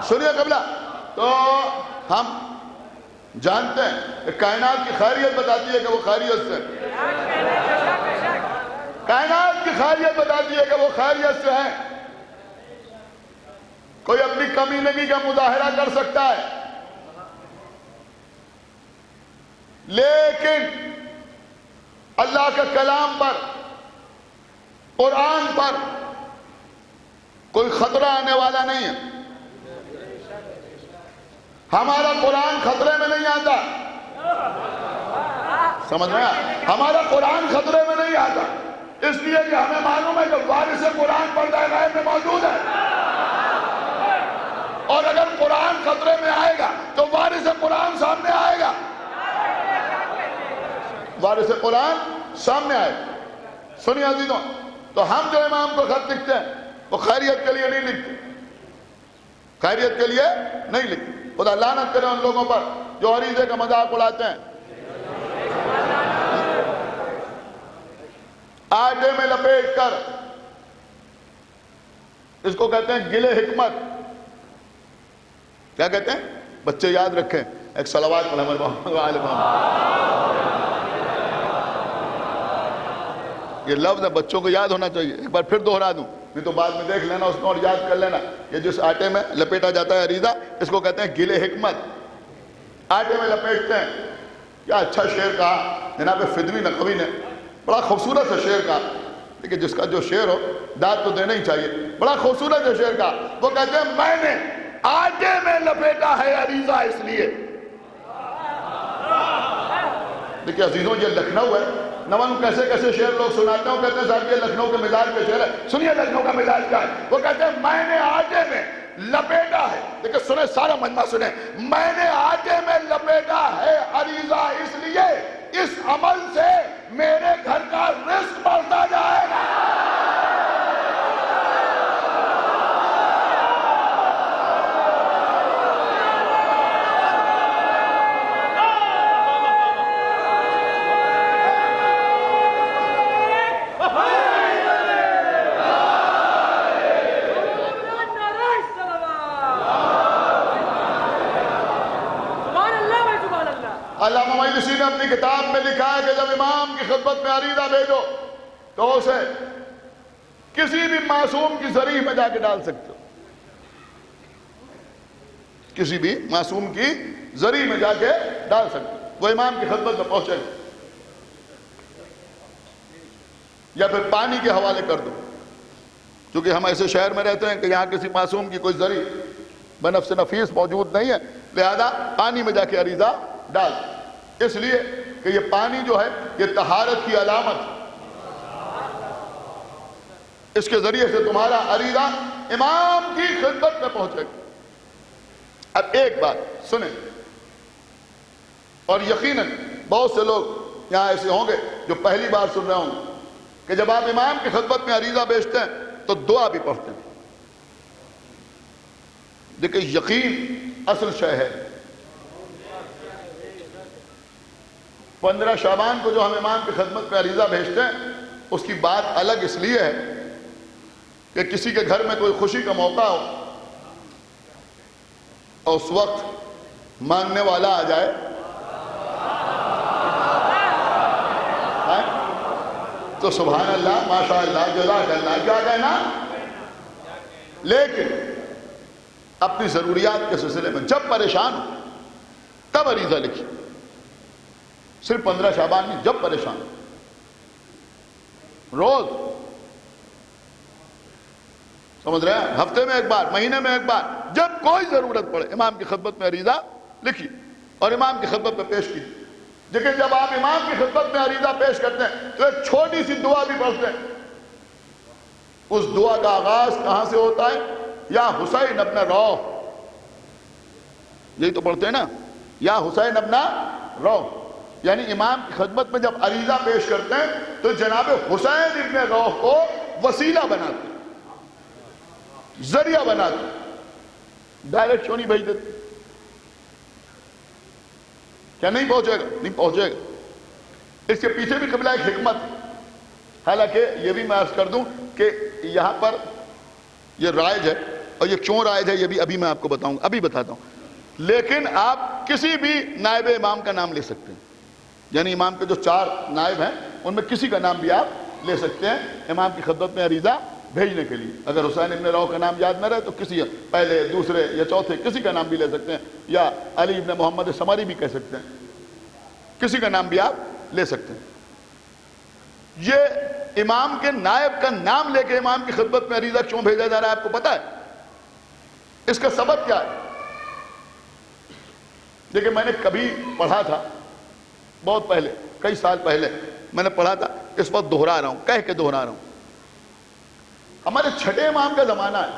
سنیے قبلہ، تو ہم جانتے ہیں کہ کائنات کی خیریت بتاتی ہے کہ وہ خیریت سے، کائنات کی خیریت بتاتی ہے کہ وہ خیریت سے ہے۔ کوئی اپنی کمینگی کا مظاہرہ کر سکتا ہے، لیکن اللہ کے کلام پر، قرآن پر کوئی خطرہ آنے والا نہیں ہے۔ ہمارا قرآن خطرے میں نہیں آتا، سمجھ میں آیا؟ ہمارا قرآن خطرے میں نہیں آتا، اس لیے کہ ہمیں معلوم ہے کہ وارث قرآن پردہ غیب میں موجود ہے، اور اگر قرآن خطرے میں آئے گا تو وارث قرآن سامنے آئے گا، وارث قرآن سامنے آئے گا۔ سنیے عزیزوں، تو ہم جو امام کو خط لکھتے ہیں وہ خیریت کے لیے نہیں لکھتے، خیریت کے لیے نہیں لکھتے۔ خدا لعنت کرے ان لوگوں پر جو عریضے کا مذاق اڑاتے ہیں. آٹے میں لپیٹ کر، اس کو کہتے ہیں گل حکمت. کیا کہتے ہیں؟ بچے یاد رکھیں، ایک صلوات پڑھیں ہمارے محمد وآل محمد. یہ لفظ ہے، بچوں کو یاد ہونا چاہیے. ایک بار پھر دوہرا دوں، نہیں تو بعد میں دیکھ لینا اس کو اور یاد کر لینا. یہ جس آٹے میں لپیٹا جاتا ہے عریضہ، اس کو کہتے ہیں گل حکمت. آٹے میں لپیٹتے ہیں. کیا اچھا شعر کہا جناب فدوی نقوی نے، بڑا خوبصورت ہے شعر کا. لیکن جس کا جو شعر ہو داد تو دینا ہی چاہیے. بڑا خوبصورت ہے شعر کا. وہ کہتے ہیں میں نے آٹے میں لپیٹا ہے عریضہ اس لیے. دیکھیں عزیزوں، یہ لکھنؤ ہے. نون کیسے کیسے شعر لوگ سناتے ہیں، وہ کہتے ہیں صاحب یہ لکھنؤ کے مزاج کے شعر ہے. سنیے لکھنؤ کا مزاج کیا ہے. وہ کہتے ہیں میں نے آٹے میں لپیٹا ہے. دیکھیں سنیں، سارا مجمع سنیں. میں نے آٹے میں لپیٹا ہے عریضہ اس لیے، اس عمل سے میرے گھر کا رزق بڑھتا جائے گا. علامہ مجلسی نے اپنی کتاب میں لکھا ہے کہ جب امام کی خدمت میں عریضہ بھیجو تو اسے کسی بھی معصوم کی ذریح میں جا کے ڈال سکتے ہو. کسی بھی معصوم کی ذریح میں جا کے ڈال سکتے ہو. وہ امام کی خدمت میں پہنچے گا. یا پھر پانی کے حوالے کر دو، کیونکہ ہم ایسے شہر میں رہتے ہیں کہ یہاں کسی معصوم کی کوئی ذریح بنفس نفیس موجود نہیں ہے، لہذا پانی میں جا کے عریضہ ڈال. اس لیے کہ یہ پانی جو ہے یہ طہارت کی علامت، اس کے ذریعے سے تمہارا عریضہ امام کی خدمت میں پہنچے گا. اب ایک بات سنیں، اور یقیناً بہت سے لوگ یہاں ایسے ہوں گے جو پہلی بار سن رہے ہوں گے کہ جب آپ امام کی خدمت میں عریضہ بیچتے ہیں تو دعا بھی پڑھتے ہیں. دیکھیں یقین اصل شے ہے. 15 شعبان کو جو ہم امام کی خدمت میں عریضہ بھیجتے ہیں اس کی بات الگ اس لیے ہے کہ کسی کے گھر میں کوئی خوشی کا موقع ہو اور اس وقت مانگنے والا آ جائے تو سبحان اللہ، ماشاء اللہ، جزاک اللہ، کیا کہنا. لیکن اپنی ضروریات کے سلسلے میں جب پریشان ہو تب عریضہ لکھی. صرف 15 شعبان نہیں، جب پریشان روز، سمجھ رہے ہیں، ہفتے میں ایک بار، مہینے میں ایک بار، جب کوئی ضرورت پڑے امام کی خدمت میں عریضہ لکھی اور امام کی خدمت میں پیش کی. لیکن جب آپ امام کی خدمت میں عریضہ پیش کرتے ہیں تو ایک چھوٹی سی دعا بھی پڑھتے ہیں. اس دعا کا آغاز کہاں سے ہوتا ہے؟ یا حسین ابن روح، یہی تو پڑھتے ہیں نا، یا حسین ابن روح. یعنی امام کی خدمت میں جب عریضہ پیش کرتے ہیں تو جناب حسین ابن روح کو وسیلہ بناتے ہیں، ذریعہ بناتے ہیں. ڈائریکٹ کیوں نہیں بھیج دیتے؟ کیا نہیں پہنچے گا؟ نہیں پہنچے گا. اس کے پیچھے بھی قبلہ ایک حکمت ہے. حالانکہ یہ بھی میں عرض کر دوں کہ یہاں پر یہ رائج ہے، اور یہ کیوں رائج ہے یہ بھی ابھی میں آپ کو بتاؤں گا، ابھی بتاتا ہوں. لیکن آپ کسی بھی نائب امام کا نام لے سکتے ہیں. یعنی امام کے جو 4 نائب ہیں ان میں کسی کا نام بھی آپ لے سکتے ہیں امام کی خدمت میں عریضہ بھیجنے کے لیے. اگر حسین ابن روح کا نام یاد نہ رہے تو کسی پہلے، دوسرے یا چوتھے کسی کا نام بھی لے سکتے ہیں، یا علی ابن محمد سمری بھی کہہ سکتے ہیں. کسی کا نام بھی آپ لے سکتے ہیں. یہ امام کے نائب کا نام لے کے امام کی خدمت میں عریضہ کیوں بھیجا جا رہا ہے آپ کو پتا ہے؟ اس کا سبب کیا ہے؟ دیکھیں میں نے کبھی پڑھا تھا بہت پہلے، کئی سال پہلے میں نے پڑھا تھا، اس وقت دہرا رہا ہوں، کہہ کے دہرا رہا ہوں. ہمارے چھٹے امام کا زمانہ ہے.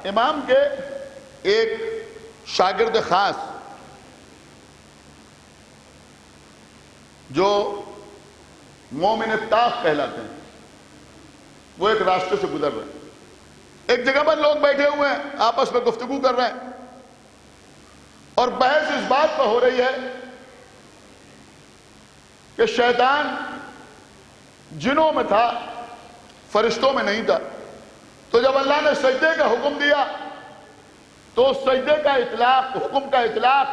امام کے ایک شاگرد خاص جو مومن طاق کہلاتے ہیں، وہ ایک راستے سے گزر رہے ہیں. ایک جگہ پر لوگ بیٹھے ہوئے ہیں، آپس میں گفتگو کر رہے ہیں، اور بحث اس بات پر ہو رہی ہے کہ شیطان جنوں میں تھا، فرشتوں میں نہیں تھا۔ تو جب اللہ نے سجدے کا حکم دیا تو سجدے کا اطلاق، حکم کا اطلاق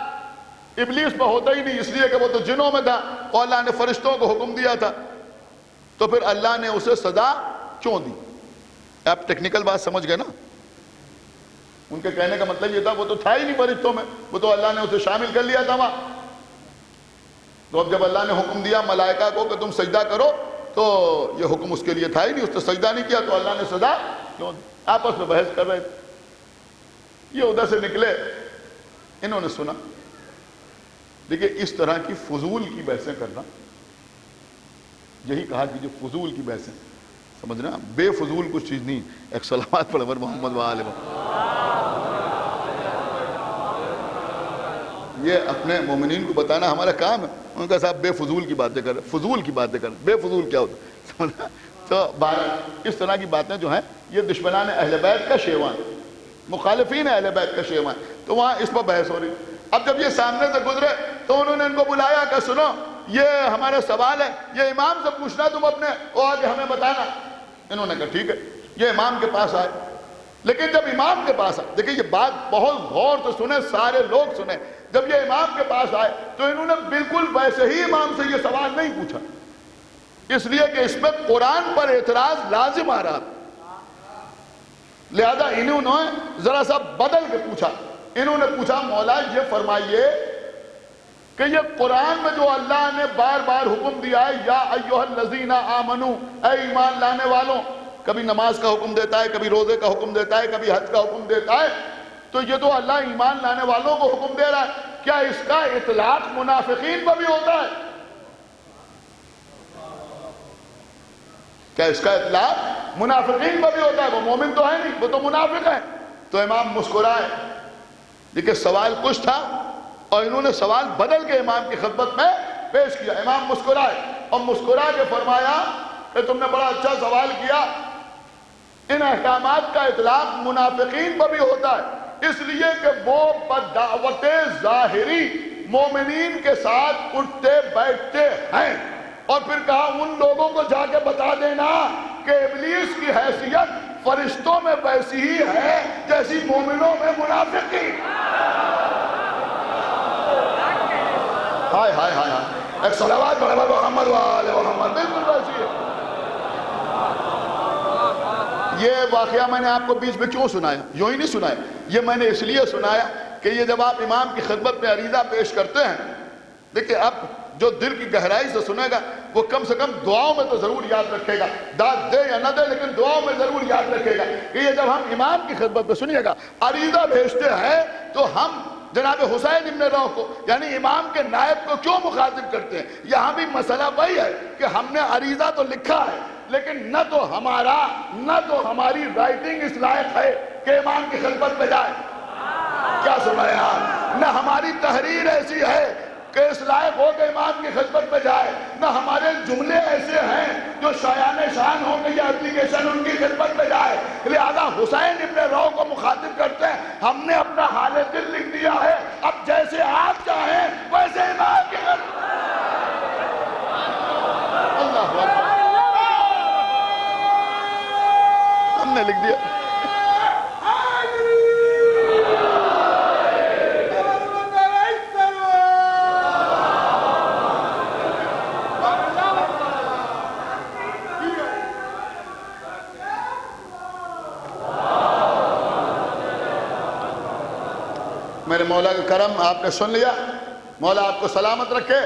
ابلیس پر ہوتا ہی نہیں، اس لیے کہ وہ تو جنوں میں تھا اور اللہ نے فرشتوں کو حکم دیا تھا۔ تو پھر اللہ نے اسے سزا کیوں دی؟ آپ ٹیکنیکل بات سمجھ گئے نا؟ ان کے کہنے کا مطلب یہ تھا وہ تو تھا ہی نہیں فرشتوں میں، وہ تو اللہ نے اسے شامل کر لیا تھا وہاں۔ تو اب جب اللہ نے حکم دیا ملائکہ کو کہ تم سجدہ کرو، تو یہ حکم اس کے لیے تھا ہی نہیں، اس نے سجدہ نہیں کیا، تو اللہ نے سزا کیوں دی؟ آپس میں بحث کر رہے تھے، یہ ادھر سے نکلے، انہوں نے سنا۔ دیکھیں اس طرح کی فضول کی بحثیں کرنا، یہی کہا کہ جو فضول کی بحثیں سمجھنا، بے فضول کچھ چیز نہیں۔ ایک صلوات پڑھ محمد و آل محمد۔ یہ اپنے مومنین کو بتانا ہمارا کام ہے، ان کا صاحب بے فضول کی باتیں کر، فضول کی باتیں کر، بے فضول کیا ہوتا ہے سمجھنا؟ تو اس طرح کی باتیں جو ہیں یہ دشمنان اہل بیت کا شیوان، مخالفین اہل بیت کا شیوان، تو وہاں اس پر بحث ہو رہی۔ اب جب یہ سامنے سے گزرے تو انہوں نے ان کو بلایا کہ سنو یہ ہمارا سوال ہے، یہ امام سے پوچھنا تم اپنے، وہ آگے ہمیں بتانا۔ انہوں نے کہا ٹھیک ہے، یہ امام کے پاس آئے۔ لیکن جب امام کے پاس آئے، دیکھیں یہ بات بہت غور سے سنیں، سارے لوگ سنیں، جب یہ امام کے پاس آئے تو انہوں نے بالکل ویسے ہی امام سے یہ سوال نہیں پوچھا، اس لیے کہ اس میں قرآن پر اعتراض لازم آ رہا تھا، لہذا انہوں نے ذرا سا بدل کے پوچھا۔ انہوں نے پوچھا مولا یہ فرمائیے کہ یہ قرآن میں جو اللہ نے بار بار حکم دیا ہے یا ایھا الذین آمنو، اے ایمان لانے والوں، کبھی نماز کا حکم دیتا ہے، کبھی روزے کا حکم دیتا ہے، کبھی حج کا حکم دیتا ہے، تو یہ تو اللہ ایمان لانے والوں کو حکم دے رہا ہے، کیا اس کا اطلاق منافقین پر بھی ہوتا ہے؟ کیا اس کا اطلاق منافقین پر بھی ہوتا ہے؟ وہ مومن تو ہے نہیں، وہ تو منافق ہے۔ تو امام مسکرائے، دیکھیں سوال کچھ تھا اور انہوں نے سوال بدل کے امام کی خدمت میں پیش کیا۔ امام مسکرائے اور مسکرا کے فرمایا کہ تم نے بڑا اچھا سوال کیا، ان احکامات کا اطلاق منافقین پر بھی ہوتا ہے، اس لیے کہ وہ بدعوت ظاہری مومنین کے ساتھ اٹھتے بیٹھتے ہیں۔ اور پھر کہا ان لوگوں کو جا کے بتا دینا کہ ابلیس کی حیثیت فرشتوں میں ویسی ہی ہے جیسی مومنوں میں منافق کی۔ ہائے ہائے ہائے ہائے، ایک صلوات پڑھے محمد و آل محمد، بالکل ویسی ہے۔ یہ واقعہ میں نے آپ کو بیچ میں کیوں سنایا؟ یوں ہی نہیں سنایا، یہ میں نے اس لیے سنایا کہ یہ جب آپ امام کی خدمت میں عریضہ پیش کرتے ہیں، دیکھیں اب جو دل کی گہرائی سے سنے گا وہ کم سے کم دعاؤں میں تو ضرور یاد رکھے گا، داد دے یا نہ دے لیکن دعاؤں میں ضرور یاد رکھے گا کہ یہ جب ہم امام کی خدمت میں، سنیے گا، عریضہ بھیجتے ہیں تو ہم جناب حسین ابن روح کو یعنی امام کے نائب کو کیوں مخاطب کرتے ہیں؟ یہاں بھی مسئلہ وہی ہے کہ ہم نے عریضہ تو لکھا ہے لیکن نہ تو ہماری رائٹنگ اس لائق ہے کہ امام کی خدمت میں جائے، کیا سنا ہے آپ؟ نہ ہماری تحریر ایسی ہے کہ اس لائق ہو کہ امام کی خدمت میں جائے، نہ ہمارے جملے ایسے ہیں جو شایان شان ہو کہ یہ اپلیکیشن ان کی خدمت میں جائے، لہذا حسین ابن روح کو مخاطب کرتے ہیں۔ ہم نے اپنا حال دل لکھ دیا ہے، اب جیسے آپ چاہیں ویسے امام کی خدمت۔ اللہ اکبر، ہم نے لکھ دیا۔ میرے مولا کا کرم آپ نے سن لیا، مولا آپ کو سلامت رکھے،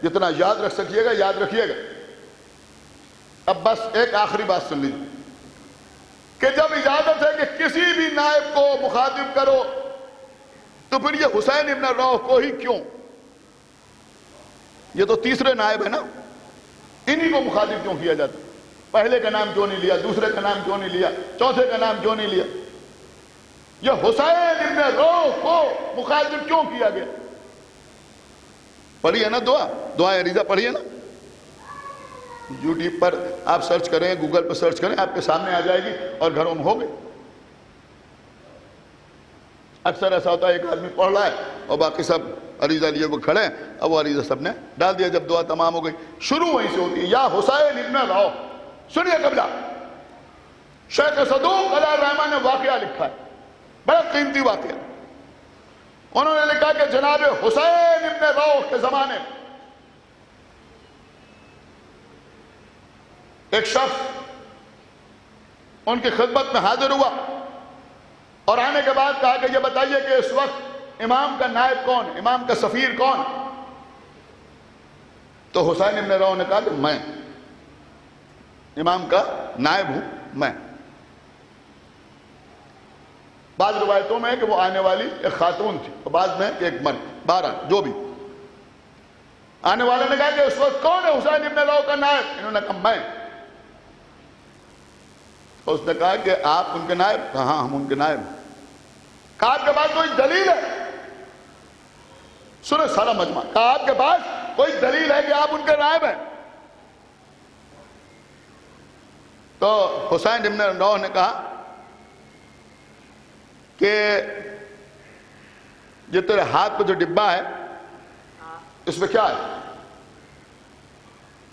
جتنا یاد رکھ سکیے گا یاد رکھیے گا۔ اب بس ایک آخری بات سن لیجیے کہ جب اجازت ہے کہ کسی بھی نائب کو مخاطب کرو تو پھر یہ حسین ابن روح کو ہی کیوں؟ یہ تو تیسرے نائب ہے نا، انہی کو مخاطب کیوں کیا جاتا؟ پہلے کا نام کیوں نہیں لیا، دوسرے کا نام کیوں نہیں لیا، چوتھے کا نام کیوں نہیں لیا؟ یہ حسین ابن روح کو مخاطب کیوں کیا گیا؟ پڑھیے نا دعا عریضہ پڑھیے نا، یوٹیوب پر آپ سرچ کریں، گوگل پر سرچ کریں، آپ کے سامنے آ جائے گی اور گھروں میں ہوگی۔ اکثر ایسا ہوتا ہے ایک آدمی پڑھ رہا ہے اور باقی سب عریضہ لیے وہ کھڑے ہیں، اب وہ عریضہ سب نے ڈال دیا. جب دعا تمام ہو گئی شروع وہیں سے ہوتی ہے، یا حسین ابن راؤ. سنیے قبلہ شیخ صدوق علیہ الرحمن نے واقعہ لکھا ہے، بڑا قیمتی واقعہ. انہوں نے لکھا کہ جناب حسین ابن راؤ کے زمانے میں ایک شخص ان کی خدمت میں حاضر ہوا اور آنے کے بعد کہا کہ یہ بتائیے کہ اس وقت امام کا نائب کون، امام کا سفیر کون؟ تو حسین ابن راؤ نے کہا کہ میں امام کا نائب ہوں. میں بعض روایتوں میں ہے کہ وہ آنے والی ایک خاتون تھی اور بعض میں ایک مرد، 12 جو بھی. آنے والے نے کہا کہ اس وقت کون ہے حسین ابن راؤ کا نائب؟ انہوں نے کہا میں. اس نے کہا کہ آپ ان کے نائب؟ کہا ہاں ہم ان کے نائب. کہا آپ کے پاس کوئی دلیل ہے؟ سنیں سارا مجمع. کہا آپ کے پاس کوئی دلیل ہے کہ آپ ان کے نائب ہیں؟ تو حسین ابن راؤ نے کہا کہ یہ تیرے ہاتھ پہ جو ڈبہ ہے اس میں کیا ہے؟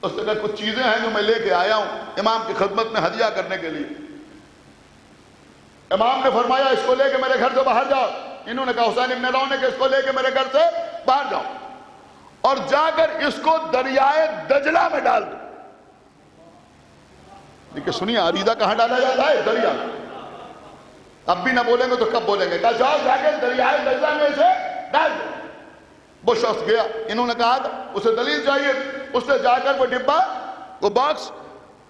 اس نے کہا کچھ چیزیں ہیں جو میں لے کے آیا ہوں امام کی خدمت میں ہدیہ کرنے کے لیے. امام نے فرمایا اس کو لے کے میرے گھر سے باہر جاؤ. انہوں نے کہا حسین ابن راؤ نے کہ اس کو لے کے میرے گھر سے باہر جاؤ اور جا کر اس کو دریائے دجلہ میں ڈال دو. لیکن سنیے عریضہ کہاں ڈالا جاتا ہے؟ دریا. اب بھی نہ بولیں گے تو کب بولیں گے؟ کہا جاؤ جا کے دریائے دجلہ میں اسے ڈال دو. وہ شخص گیا. انہوں نے کہا تھا اسے دلیل چاہیے. اس نے جا کر وہ ڈبہ وہ باکس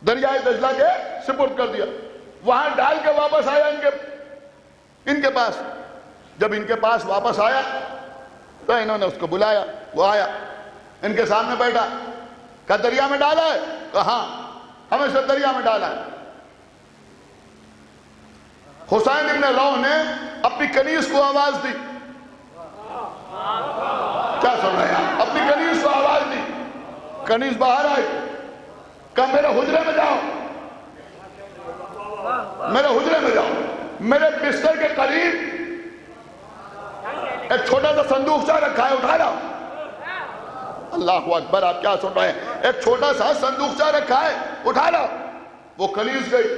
دریائے دجلہ کے سپرد کر دیا. وہاں ڈال کے واپس آیا ان کے پاس. جب ان کے پاس واپس آیا تو انہوں نے اس کو بلایا. وہ آیا ان کے سامنے بیٹھا. کہا دریا میں ڈالا ہے؟ کہا ہاں ہم اسے دریا میں ڈالا ہے. حسین ابن راؤ نے اپنی کنیز کو آواز دی. کیا سن رہے ہیں؟ اپنی کنیز کو آواز دی. کنیز باہر آئی. کہا میرے حجرے میں جاؤ، میرے حجرے میں جاؤ. میرے بستر کے قریب ایک چھوٹا سا صندوقچہ رکھا ہے، اٹھا لاؤ. اللہ اکبر، آپ کیا سن رہے ہیں؟ ایک چھوٹا سا صندوقچہ رکھا ہے، اٹھا لاؤ. وہ کنیز گئی،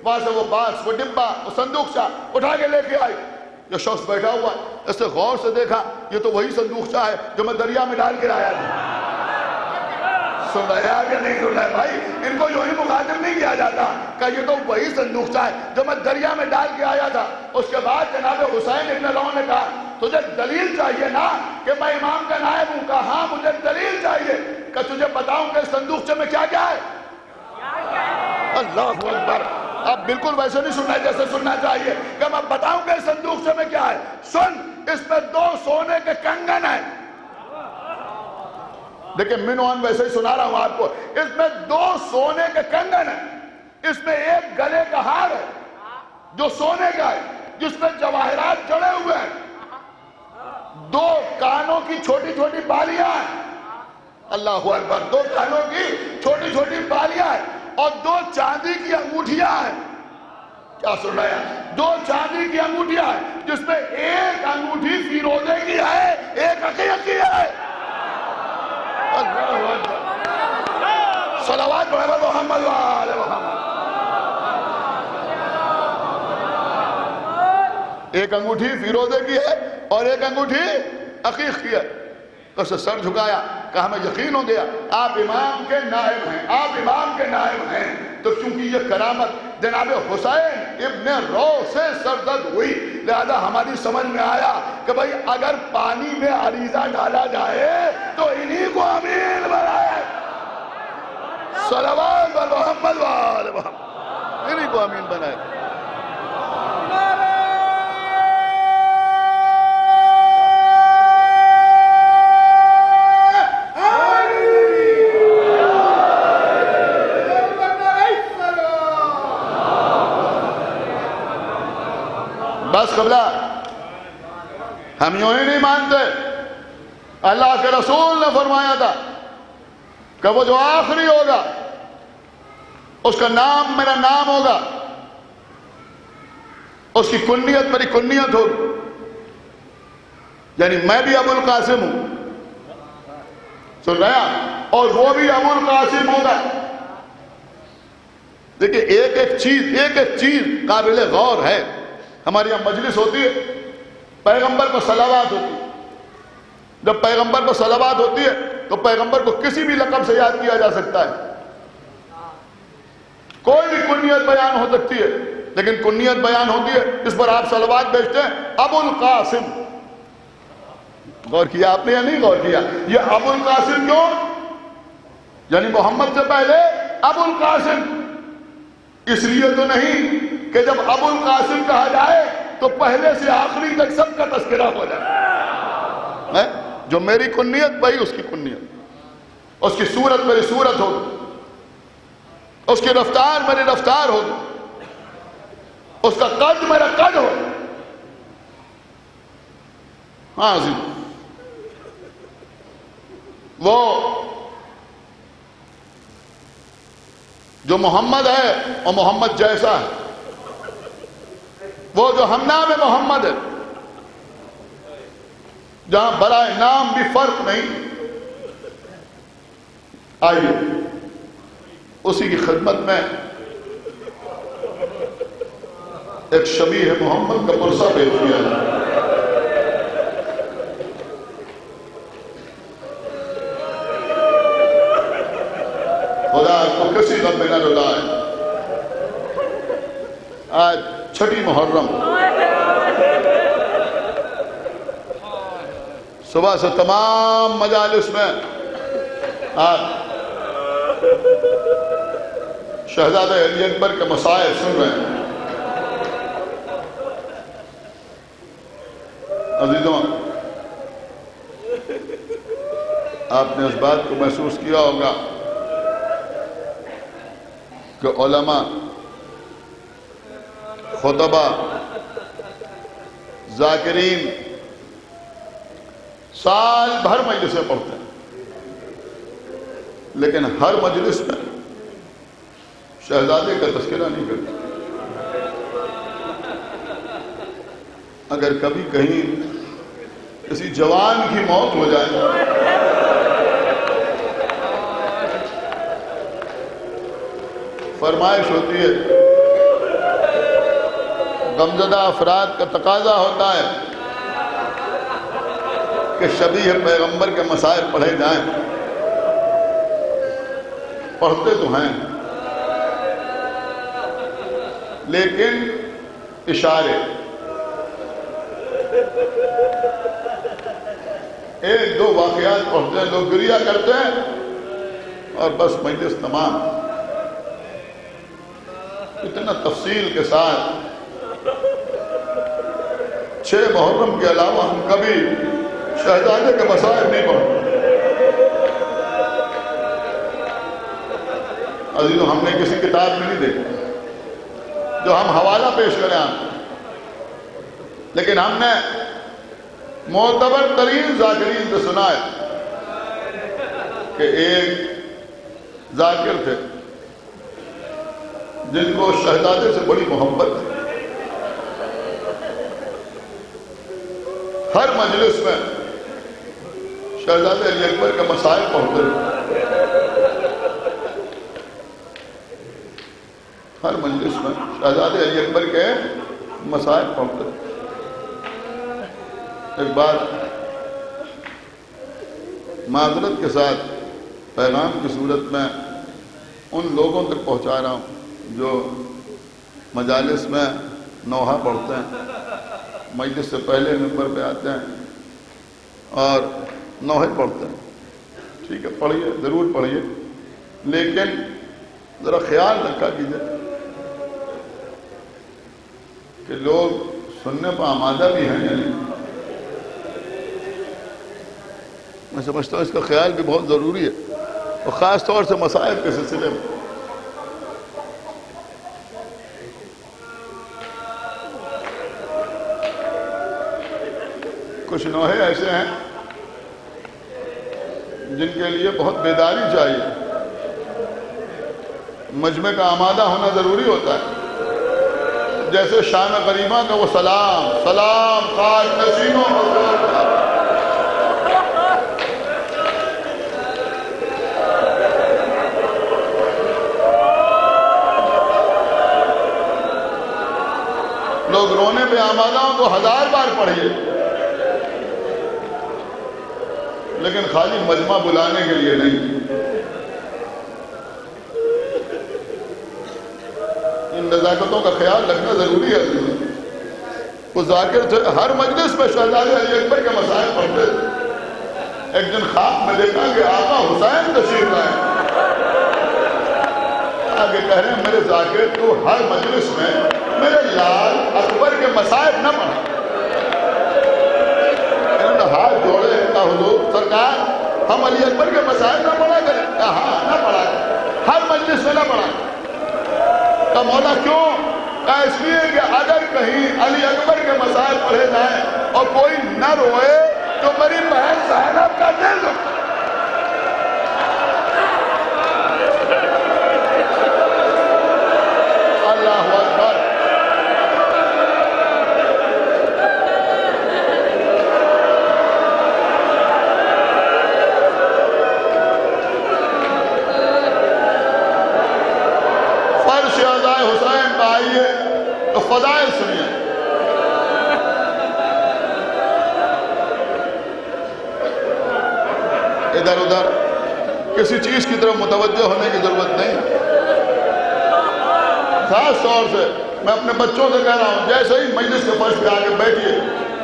وہاں سے وہ باس وہ ڈبہ وہ صندوقچہ اٹھا کے لے کے آئی. یہ شخص بیٹھا ہوا ہے، اس نے غور سے دیکھا یہ تو وہی صندوقچہ ہے جو میں دریا میں ڈال کے آیا تھا. سن رہے ہیں یا نہیں سن رہے بھائی؟ ان کو جو ہی مخاطب نہیں کیا جاتا کہ یہ تو وہی صندوقچہ ہے جو میں دریا میں ڈال کے آیا تھا. اس کے بعد جناب حسین ابن راؤ نے کہا تجھے دلیل چاہیے نا کہ میں امام کا نائب ہوں؟ کہا ہاں مجھے دلیل چاہیے. کہ تجھے بتاؤں کہ صندوقچے میں کیا کیا ہے؟ اللہ اکبر. آپ بالکل ویسے نہیں سننا جیسے سننا چاہیے کہ میں بتاؤں کہ صندوقچے میں کیا ہے. سن، اس میں 2 سونے کے کنگن ہیں. دیکھیں منوان ویسے ہی سنا رہا ہوں آپ کو. اس میں 2 سونے کے کنگن ہیں. اس میں ایک گلے کا ہار ہے جو سونے کا ہے جس میں جواہرات جڑے ہوئے ہیں. 2 کانوں کی چھوٹی چھوٹی بالیاں ہیں. اللہ اکبر. 2 کانوں کی چھوٹی چھوٹی بالیاں ہیں اور 2 چاندی کی انگوٹھیاں ہیں. کیا سن رہے ہیں؟ 2 چاندی کی انگوٹھیاں ہیں جس میں ایک انگوٹھی فیروزے کی ہے، ایک عقیق کی ہے. صلوات پڑھے محمد وآل محمد. ایک انگوٹھی فیروزے کی ہے اور ایک انگوٹھی عقیق کی ہے. اس نے سر جھکایا. کہا ہمیں یقین ہو گیا آپ امام کے نائب ہیں، آپ امام کے نائب ہیں. تو چونکہ یہ کرامت جناب حسین ابن راؤ سے سرزد ہوئی لہذا ہماری سمجھ میں آیا کہ بھائی اگر پانی میں عریضہ ڈالا جائے تو انہی کو امین بنائے. صلوات بر محمد وآل محمد. انہی کو امین بنائے. بس قبلہ ہم یوں ہی نہیں مانتے. اللہ کے رسول نے فرمایا تھا کہ وہ جو آخری ہوگا اس کا نام میرا نام ہوگا، اس کی کنیت میری کنیت ہوگی. یعنی میں بھی ابو القاسم ہوں، سن رہا، اور وہ بھی ابو القاسم ہوگا۔ دیکھیں ایک ایک چیز قابل غور ہے۔ ہمارے یہاں مجلس ہوتی ہے، پیغمبر کو صلوات ہوتی ہے، جب پیغمبر کو صلوات ہوتی ہے تو پیغمبر کو کسی بھی لقب سے یاد کیا جا سکتا ہے، کوئی بھی کنیت بیان ہو سکتی ہے، لیکن کنیت بیان ہوتی ہے اس پر آپ صلوات بھیجتے ہیں، ابو القاسم۔ غور کیا آپ نے یا نہیں غور کیا؟ یہ ابو القاسم کیوں؟ یعنی محمد سے پہلے ابو القاسم، اس لیے تو نہیں کہ جب ابو القاسم کہا جائے تو پہلے سے آخری تک سب کا تذکرہ ہو جائے۔ جو میری کنیت وہی اس کی کنیت، اس کی صورت میری صورت ہوگی، اس کی رفتار میری رفتار ہوگی، اس کا قد میرا قد ہوگا۔ ہاں جی، وہ جو محمد ہے اور محمد جیسا ہے، وہ جو ہم نام محمد ہے، جہاں برائے نام بھی فرق نہیں، آئیے اسی کی خدمت میں ایک شبیہ محمد کا پرسہ پیش کیا ہے۔ خدا کو کسی غم میں نہ رلائے۔ آج چھٹی محرم، صبح سے تمام مجالس میں آپ شہزادہ علی اکبر کے مسائل سن رہے ہیں۔ عزیزوں، آپ نے اس بات کو محسوس کیا ہوگا کہ علماء، خطبہ، ذاکرین سال بھر مجلسیں پڑھتے ہیں، لیکن ہر مجلس میں شہزادے کا تذکرہ نہیں کرتے۔ اگر کبھی کہیں کسی جوان کی موت ہو جائے، فرمائش ہوتی ہے، غمزدہ افراد کا تقاضا ہوتا ہے کہ شبیہ پیغمبر کے مسائل پڑھے جائیں۔ پڑھتے تو ہیں لیکن اشارے، ایک دو واقعات پڑھتے ہیں، لوگ گریہ کرتے ہیں اور بس مجلس تمام۔ اتنا تفصیل کے ساتھ 6 محرم کے علاوہ ہم کبھی شہزادے کے مسائل نہیں پڑھتے۔ عزیزوں، ہم نے کسی کتاب میں نہیں دیکھا جو ہم حوالہ پیش کریں آپ، لیکن ہم نے معتبر ترین ذاکرین سے سنا ہے کہ ایک ذاکر تھے جن کو شہزادے سے بڑی محبت تھی۔ ہر مجلس میں شہزادے علی اکبر کے مسائل پڑھتے تھے، ہر مجلس میں شہزادے علی اکبر کے مسائل پڑھتے تھے۔ ایک بات معذرت کے ساتھ پیغام کی صورت میں ان لوگوں تک پہنچا رہا ہوں جو مجالس میں نوحہ پڑھتے ہیں، مجلس سے پہلے ممبر پہ آتے ہیں اور نوحے پڑھتے ہیں۔ ٹھیک ہے، پڑھیے، ضرور پڑھیے، لیکن ذرا خیال رکھا کیجیے کہ لوگ سننے پر آمادہ بھی ہیں یا نہیں۔ میں سمجھتا ہوں اس کا خیال بھی بہت ضروری ہے، اور خاص طور سے مسائل کے سلسلے میں۔ کچھ نوحے ایسے ہیں جن کے لیے بہت بیداری چاہیے، مجمع کا آمادہ ہونا ضروری ہوتا ہے۔ جیسے شام غریبہ کا وہ سلام، سلام خاک نشینوں آمادہ ہوں تو 1000 بار پڑھیے، لیکن خالی مجمع بلانے کے لیے نہیں۔ ان نزاکتوں کا خیال رکھنا ضروری ہے۔ وہ ذاکر تھے، ہر مجلس میں شہزادے علی اکبر کے مسائل پڑھتے تھے۔ ایک دن خواب میں دیکھا کہ آقا حسین تشریف لائے، آگے کہہ رہے ہیں میرے ذاکر تو ہر مجلس میں میرے لال اکبر کے مسائل نہ پڑھا۔ انہوں نے ہاتھ جوڑے، کہا حضور سرکار ہم علی اکبر کے مسائل نہ پڑھا کریں؟ کہا ہاں نہ پڑھا کریں، ہر مجلس میں نہ پڑھا۔ کہا مولا کیوں؟ کہا اس لیے کہ اگر کہیں علی اکبر کے مسائل پڑھے جائیں اور کوئی نہ روئے تو میری بہن زینب کا دل دکھتا۔ اللہ اکبر۔ فرش ازائے حسین کا آئیے تو فضائل سنیے۔ ادھر ادھر کسی چیز کی طرف متوجہ ہونے کی ضرورت نہیں۔ خاص طور سے میں اپنے بچوں سے کہہ رہا ہوں، جیسے ہی مجلس کے فرش پہ آ کے بیٹھیے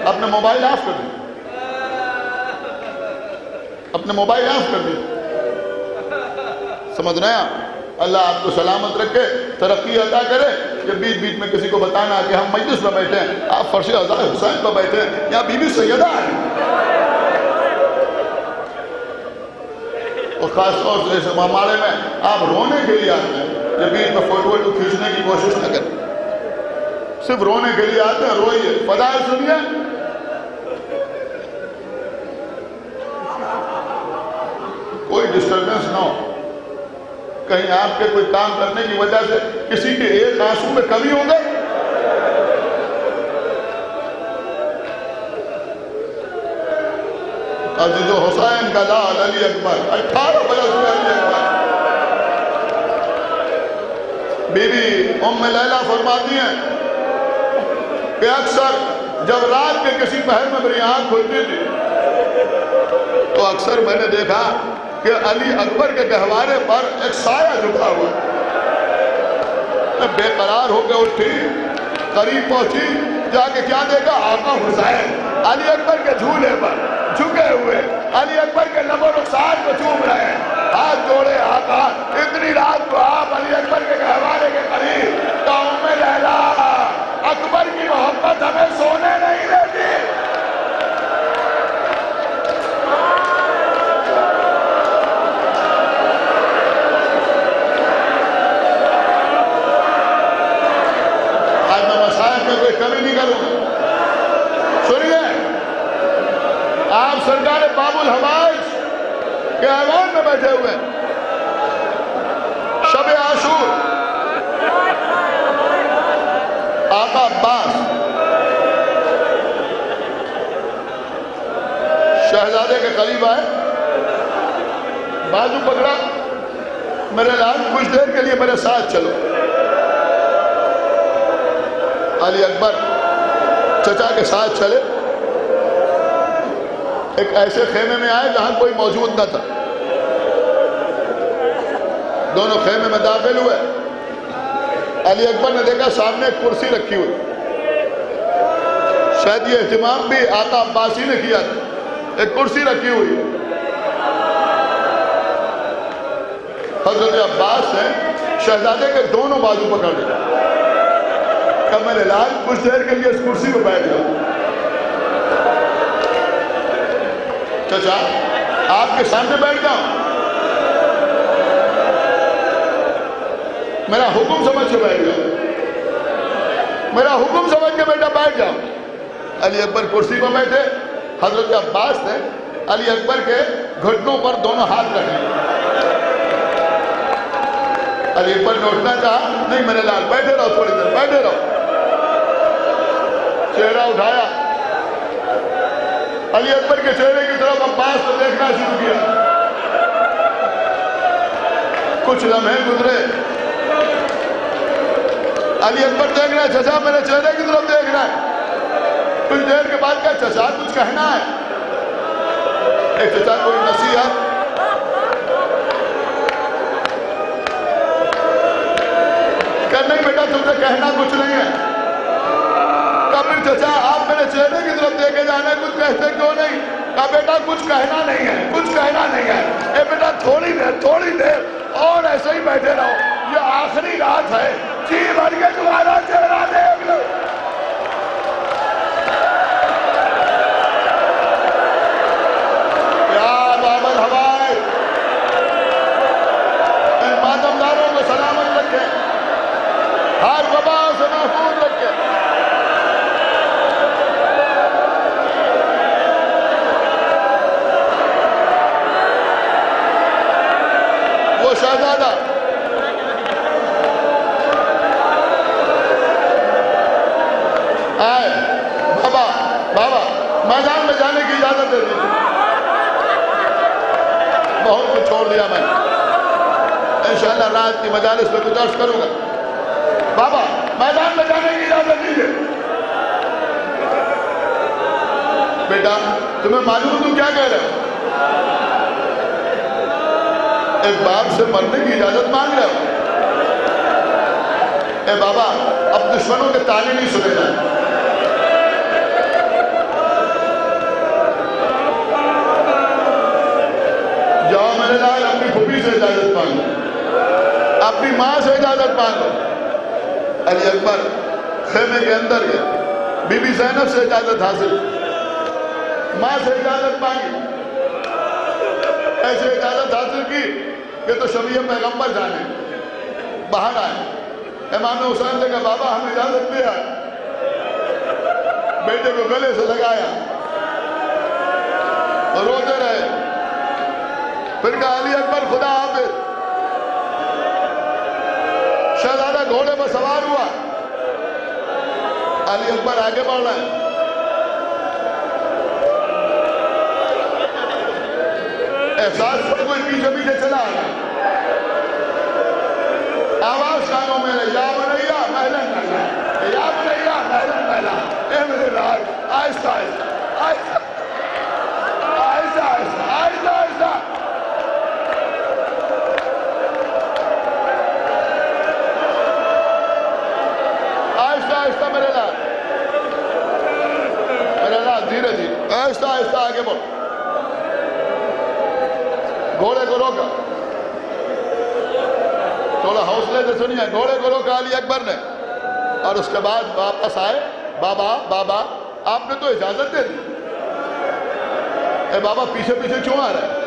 اپنے موبائل آف کر دیجیے، اپنے موبائل آف کر دیجیے۔ سمجھ رہے ہیں؟ اللہ آپ کو سلامت رکھے، ترقی عطا کرے کہ بیچ بیچ میں کسی کو بتانا کہ ہم مجلس میں بیٹھے ہیں، آپ فرش ازائے حسین پر بیٹھے ہیں، یا بی بی سیدہ ہیں۔ اور خاص طور سے اس معاملے میں آپ رونے کے لیے آتے ہیں، یہ بیچ میں فوٹو کھینچنے کی کوشش نہ کریں، صرف رونے کے لیے آتے ہیں، روئیے، فضائل سنیے۔ کوئی ڈسٹربنس نہ ہو، کہیں آپ کے کوئی کام کرنے کی وجہ سے کسی کے ایک آنسو میں کمی ہو گئی۔ عزیز و حسین کا لال علی اکبر، 18 برس میں علی اکبر۔ بی بی ام لیلہ فرماتی ہیں کہ اکثر جب رات کے کسی پہر میں میری آنکھ کھلتی تھی تو اکثر میں نے دیکھا کہ علی اکبر کے گہوارے پر ایک سایہ جھکا ہوا۔ میں بے قرار ہو کے اٹھی، قریب پہنچی، جا کے کیا دیکھا؟ آقا حسین علی اکبر کے جھولے پر جھکے ہوئے، علی اکبر کے لب و رخسار کو چوم رہے ہیں، ہاتھ جوڑے آقا۔ اتنی رات کو آپ علی اکبر کے گہوارے کے قریب، تو ام لیلہ اکبر کی محبت ہمیں سونے نہیں دیتی۔ آج میں مسائل میں کوئی کمی نہیں کروں گا۔ سنیے، آپ سرکار باب الحوائج کے ایوان میں بیٹھے ہوئے ہیں، شب عاشور، آقا عباس شہزادے کے قریب آئے، بازو پکڑا، میرے لال کچھ دیر کے لیے میرے ساتھ چلو۔ علی اکبر چچا کے ساتھ چلے، ایک ایسے خیمے میں آئے جہاں کوئی موجود نہ تھا۔ دونوں خیمے میں داخل ہوئے، علی اکبر نے دیکھا سامنے ایک کرسی رکھی ہوئی، شاید یہ اہتمام بھی آقا عباسی نے کیا تھا، ایک کرسی رکھی ہوئی۔ حضرت عباس نے شہزادے کے دونوں بازو پکڑ لیا، کہ میرے لال کچھ دیر کے لیے اس کرسی پہ بیٹھ جاؤ۔ چچا آپ کے سامنے بیٹھ جاؤ، میرا حکم سمجھ کے بیٹھ جاؤ، میرا حکم سمجھ کے بیٹا بیٹھ جاؤ۔ علی اکبر کرسی پر بیٹھے، حضرت عباس نے علی اکبر کے گھٹنوں پر دونوں ہاتھ رکھے۔ علی اکبر نے اٹھنا چاہا، نہیں میرے لال بیٹھے رہو، تھوڑی دیر بیٹھے رہو۔ چہرہ اٹھایا، علی اکبر کے چہرے کی طرف عباس کو دیکھنا شروع کیا۔ کچھ لمحے گزرے، علی اکبر دیکھ رہے، چچا میرے چہرے کی طرف دیکھ رہے ہیں۔ کچھ دیر کے بعد کہا چچا کچھ کہنا ہے؟ اے چچا کوئی نصیحت؟ کہ نہیں بیٹا تم سے کہنا کچھ نہیں ہے۔ کہا پھر چچا آپ میرے چہرے کی طرف دیکھے جانے کچھ کہتے کیوں نہیں؟ کہا بیٹا کچھ کہنا نہیں ہے، کچھ کہنا نہیں ہے۔ اے بیٹا تھوڑی دیر اور ایسے ہی بیٹھے رہو، یہ آخری رات ہے، جی بھر کے تمہارا چہرہ دیکھ لو۔ یا باب الحوائج، ان ماتمداروں کو سلامت رکھے، ہر وبا سے محفوظ رکھے۔ وہ شہزادہ آئے، بابا میدان میں جانے کی اجازت دے دیجیے، بہت کچھ چھوڑ دیا میں، انشاءاللہ رات کی مجالس میں کچھ عرض کروں گا۔ بابا میدان میں جانے کی اجازت دیجیے۔ بیٹا تمہیں معلوم تم کیا کہہ رہے ہو؟ ایک باپ سے مرنے کی اجازت مانگ رہے ہو؟ اے بابا اب دشمنوں کے تانے نہیں سنے جائیں۔ جاؤ میرے لال اپنی پھوپھی سے اجازت مانگو، اپنی ماں سے اجازت مانگو۔ علی اکبر خیمے کے اندر گیا، بی بی زینب سے اجازت حاصل، ماں سے اجازت مانگی، ایسے اجازت حاصل کی کہ تو شفیع پیغمبر جانے باہر آئے۔ امام حسین نے کہا بابا ہم اجازت دیا، بیٹے کو گلے سے لگایا، روتے رہے، پھر کہا علی اکبر خدا حافظ۔ شہزادہ گھوڑے پر سوار ہوا، علی اکبر آگے بڑھ رہے ہیں، احساس پر کوئی پیچھے چلا آ رہا، آواز کانوں میں رہی، یا بنیا مہلن مہلا، یا بنیا مہلن مہلا، اے میرے لال آہستہ آہستہ آہستہ آہستہ آہستہ آہستہ آہستہ آہستہ میرے لال دھیرے دھیرے آہستہ آہستہ آگے بڑھ، گھوڑے کو روکا، تھوڑا حوصلے سے سنیے، گھوڑے کو روکا علی اکبر نے، اور اس کے بعد واپس آئے، بابا آپ نے تو اجازت دے دی، اے بابا پیچھے کیوں آ رہے؟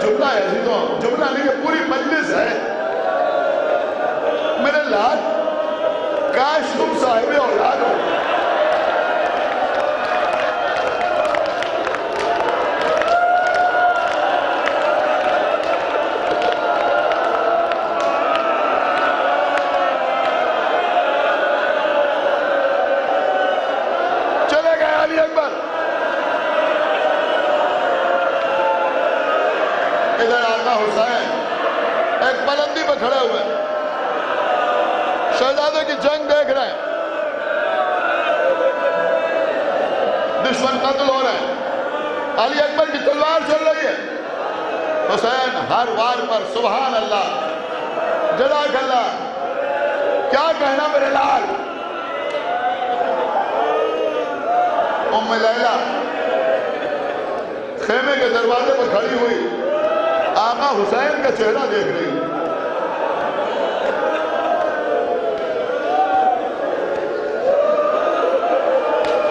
جملہ ہے عزیزوں، جملہ نہیں ہے، پوری مجلس ہے، میرے لال کاش تم صاحب اولاد ہو۔ چلے گئے علی اکبر، ادھر آقا حسین ایک بلندی پہ کھڑے ہوئے، شہزادے کی جنگ دیکھ رہے ہیں، دشمن قتل ہو رہے ہیں، علی اکبر کی تلوار چل رہی ہے، حسین ہر وار پر سبحان اللہ جزاک اللہ، کیا کہنا میرے لال۔ ام لیلہ خیمے کے دروازے پر کھڑی ہوئی، آقا حسین کا چہرہ دیکھ رہی ہے،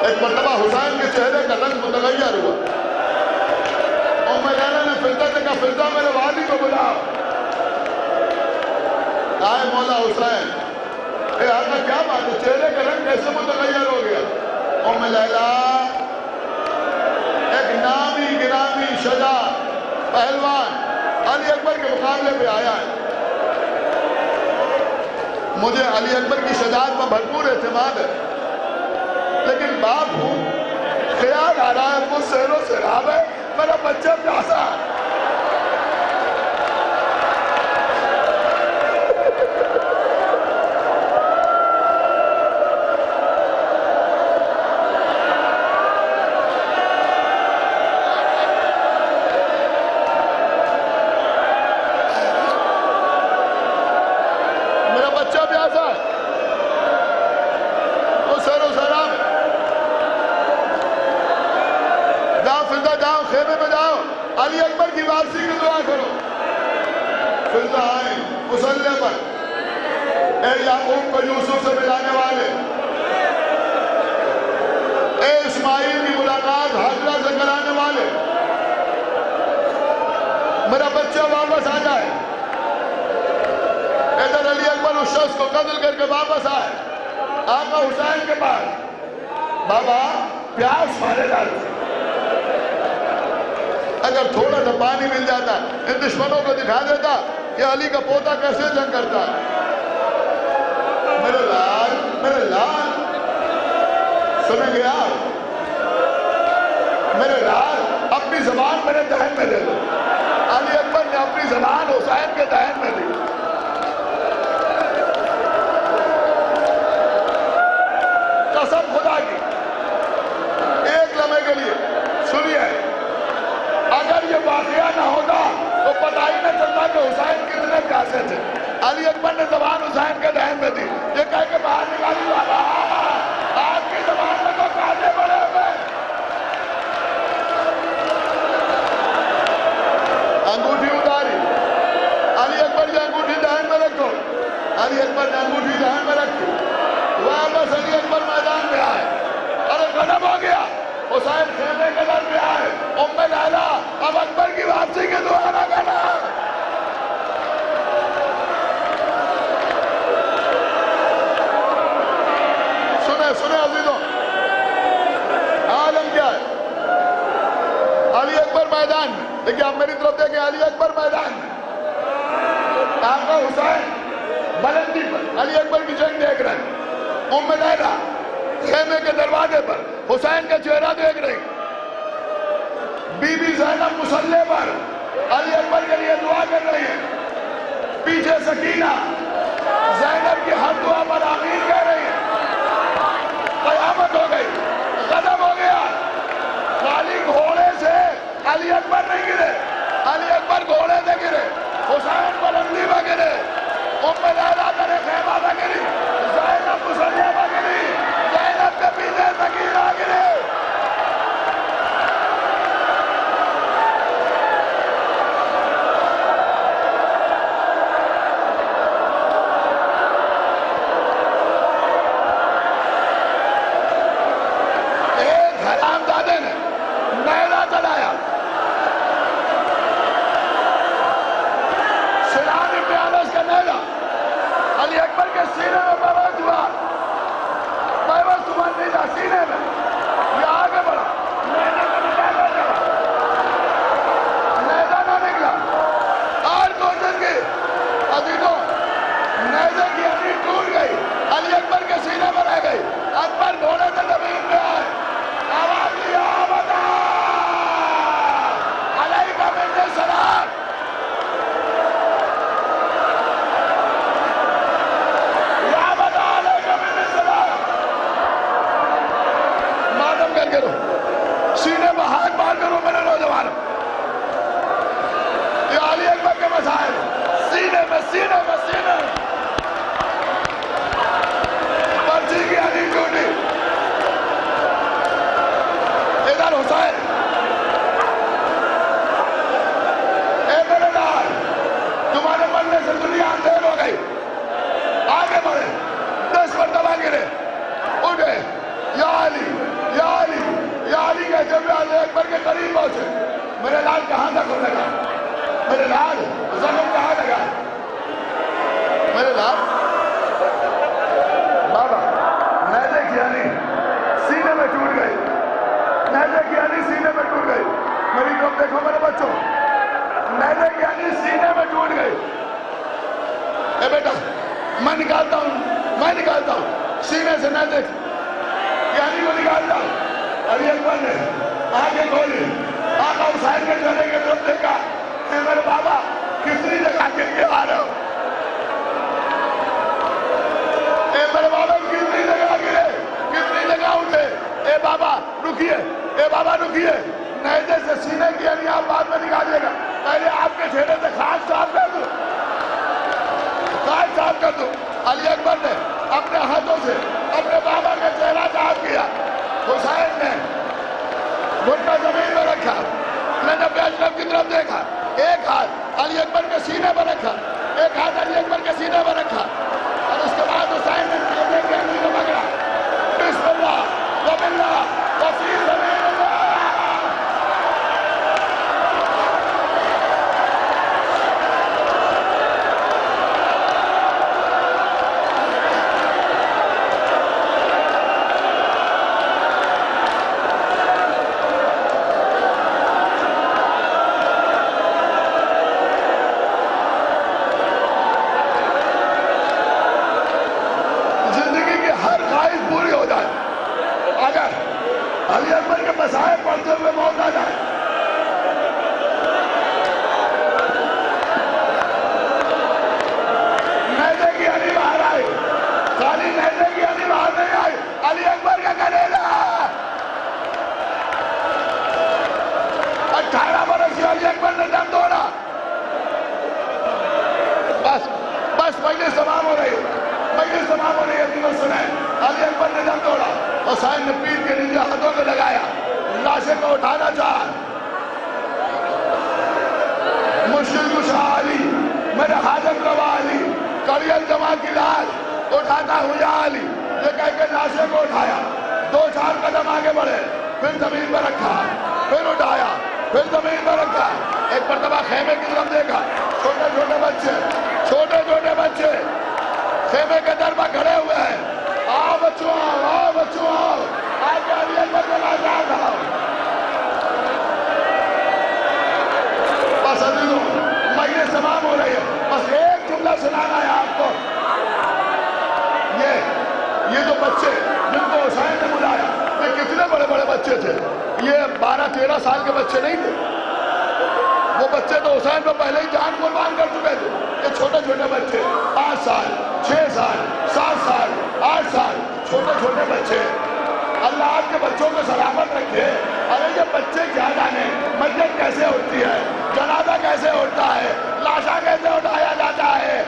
ایک مرتبہ حسین کے چہرے کا رنگ متغیر ہوا، ام لیلہ نے فضہ سے کہا فضہ میرے والد کو بلاؤ، آئے مولا حسین، اے آقا کیا بات ہے، چہرے کا رنگ کیسے متغیر ہو گیا؟ ام لیلہ ایک نامی گرامی شجاع پہلوان علی اکبر کے مقابلے پہ آیا ہے، مجھے علی اکبر کی شجاعت پر بھرپور اعتماد ہے، لیکن باپ ہوں، خیال آ رہا ہے مجھ سیر و سراب ہے، میرا بچہ پیاسا ہے، کی واپسی کی دعا کرو. فضا آئے مسلح پر. اے یعقوب کو یوسف سے ملانے والے، اے اسماعیل کی ملاقات ہاجرہ سے کرانے والے، میرا بچہ واپس آ جائے. ادھر علی اکبر اس شخص کو قتل کر کے واپس آئے آقا حسین کے پاس. بابا پیاس مارے ڈالتے، اگر تھوڑا سا پانی مل جاتا ان دشمنوں کو دکھا دیتا کہ علی کا پوتا کیسے جنگ کرتا ہے. میرے لال سنیں گے آپ؟ میرے لال اپنی زبان میرے دہن میں دے دو. علی اکبر نے اپنی زبان حسین کے دہن میں دی. قسم خدا کی ایک لمحے کے لیے سنیے، اگر یہ واقعہ نہ ہوتا تو پتہ ہی نہ چلتا کہ حسین کتنے پیاسے تھے. علی اکبر نے زبان حسین کے دہن میں دی. یہ کہہ کے باہر نکالی، بابا آپ کی زبان میں تو کانٹے پڑے ہوئے. انگوٹھی اتاری. علی اکبر یہ انگوٹھی دہن میں رکھو. علی اکبر نے انگوٹھی دہن میں رکھی. واپس علی اکبر میدان میں آئے. ارے ختم ہو گیا. حسین خیمے کے در میں آئے. ام لیلا اب اکبر کی واپسی کی دعا نہ کرنا. سنے عزیزوں، عالم کیا ہے؟ علی اکبر میدان میں. دیکھیں آپ میری طرف دیکھیں، علی اکبر میدان میں. آقا حسین بلندی پر علی اکبر کی جنگ دیکھ رہے ہیں. ام لیلا خیمے کے دروازے پر حسین کا چہرہ دیکھ رہی. بی بی زینب مسلح پر علی اکبر کے لیے دعا کر رہی ہے. پیچھے سکینہ زینب کی ہر دعا پر آمین کہہ رہی ہے. قیامت ہو گئی، ختم ہو گیا. خالی گھوڑے سے علی اکبر نہیں گرے. علی اکبر گھوڑے سے گرے، حسین بلندی میں گرے، ام لیلا در خیمہ میں گری، زینب مسلح میں گری، زینب کے پیچھے سکینہ گرے. علی اکبر کے سینے میں بروز ہوا، بروز تمہارے نیزہ سینے میں. یہ آگے بڑھا، نیزہ نہ نکلا. اور کوشش کی عزیزوں، نیزے کی ہڈی ٹوٹ گئی، علی اکبر کے سینے میں رہ گئی. اکبر گھوڑے سے زمین پہ آئے، آواز دیا بتا علیکہ منی السلام. سینے میں ہاتھ مار کرو میرے نوجوانوں. یہ علی اکبر کے مسائل سینے میں پرچی کی ہڈی ٹوٹی. ادھر حسین، اے میرے لال تمہارے مرنے سے دنیا اندھیر ہو گئی. آگے بڑھے، 10 مرتبہ گرے، اٹھے. یا علی یا علی یا علی کہتے ہوئے علی اکبر کے قریب پہنچے. میرے لال کہاں تک ہونے لگا؟ میرے لال زخم کہاں لگا؟ میرے لال بابا نیزے کی ہڈی سینے میں ٹوٹ گئی. نیزے کی ہڈی سینے میں ٹوٹ گئی. میری طرف دیکھو میرے بچوں، نیزے کی ہڈی سینے میں ٹوٹ گئی. اے بیٹا میں نکالتا ہوں سینے سے نیزے کی ہڈی کو نکالتا ہوں. علی اکبر نے آنکھیں کھولی، آقا حسین کے چہرے کے طرف دیکھا. اے میرے بابا کتنی جگہ گر کے آ رہے ہو؟ اے میرے بابا کتنی جگہ گرے، کتنی جگہ اٹھے. اے بابا رکیے، نیزے سے سینے کی ہڈی آپ بعد میں نکالیے گا. پہلے آپ کے چہرے سے خاک صاف کر دوں. علی اکبر نے اپنے ہاتھوں سے اپنے بابا کا چہرہ صاف کیا. حسین نے گھٹنا زمین میں رکھا، حسین ابن اشرف کی طرف دیکھا، ایک ہاتھ علی اکبر کے سینے پر رکھا، ایک ہاتھ علی اکبر کے سینے پر رکھا، اور اس کے بعد حسین نے نیزے کی انگلی کو پکڑا، بسم اللہ وباللہ وفی سبیل اللہ۔ علی اکبر کے مسائل پڑھتے ہوئے موت آ جائے، نیزے کی علی باہر آئی، خالی نیزے کی علی باہر نہیں آئی، علی اکبر کا کلیجہ 18 برس سے علی اکبر نے دم توڑا۔ بس مجلس تمام ہو رہی ہے، مجلس تمام ہو رہی ہے، تمہیں سنیں، علی اکبر نے دم توڑا، حسین نے پیٹھ کے نیچے ہاتھوں کو لگایا، لاشے کو اٹھانا چاہا، مشکل کشا علی، میرے حاجت روا علی، کڑیل جمع کی لاش اٹھاتا ہوں یا علی، یہ کہہ کے لاشے کو اٹھایا، 2-4 قدم آگے بڑھے، پھر زمین پر رکھا، پھر اٹھایا، پھر زمین پر رکھا، ایک مرتبہ خیمے کی طرف دیکھا، چھوٹے چھوٹے بچے خیمے کے در پر کھڑے ہوئے ہیں، آؤ بچوں آؤ بچوں آؤ، آج علی اکبر کو آزاد آؤ۔ بس عزیزوں مجلس تمام ہو رہی ہے، بس ایک جملہ سنانا ہے آپ کو۔ یہ جو بچے جن کو حسین نے بلایا، یہ کتنے بڑے بڑے بچے تھے، یہ 12-13 سال کے بچے نہیں تھے، وہ بچے تو حسین پہ پہلے ہی جان قربان کر چکے تھے، یہ چھوٹے چھوٹے بچے 5 سال 6 سال 7 سال 8 سال چھوٹے بچے، اللہ آپ کے بچوں کو سلامت رکھے۔ ارے یہ بچے کیا جانے مسجد کیسے اٹھتی ہے، جنازہ کیسے اٹھتا ہے، لاشا کیسے اٹھایا جاتا ہے،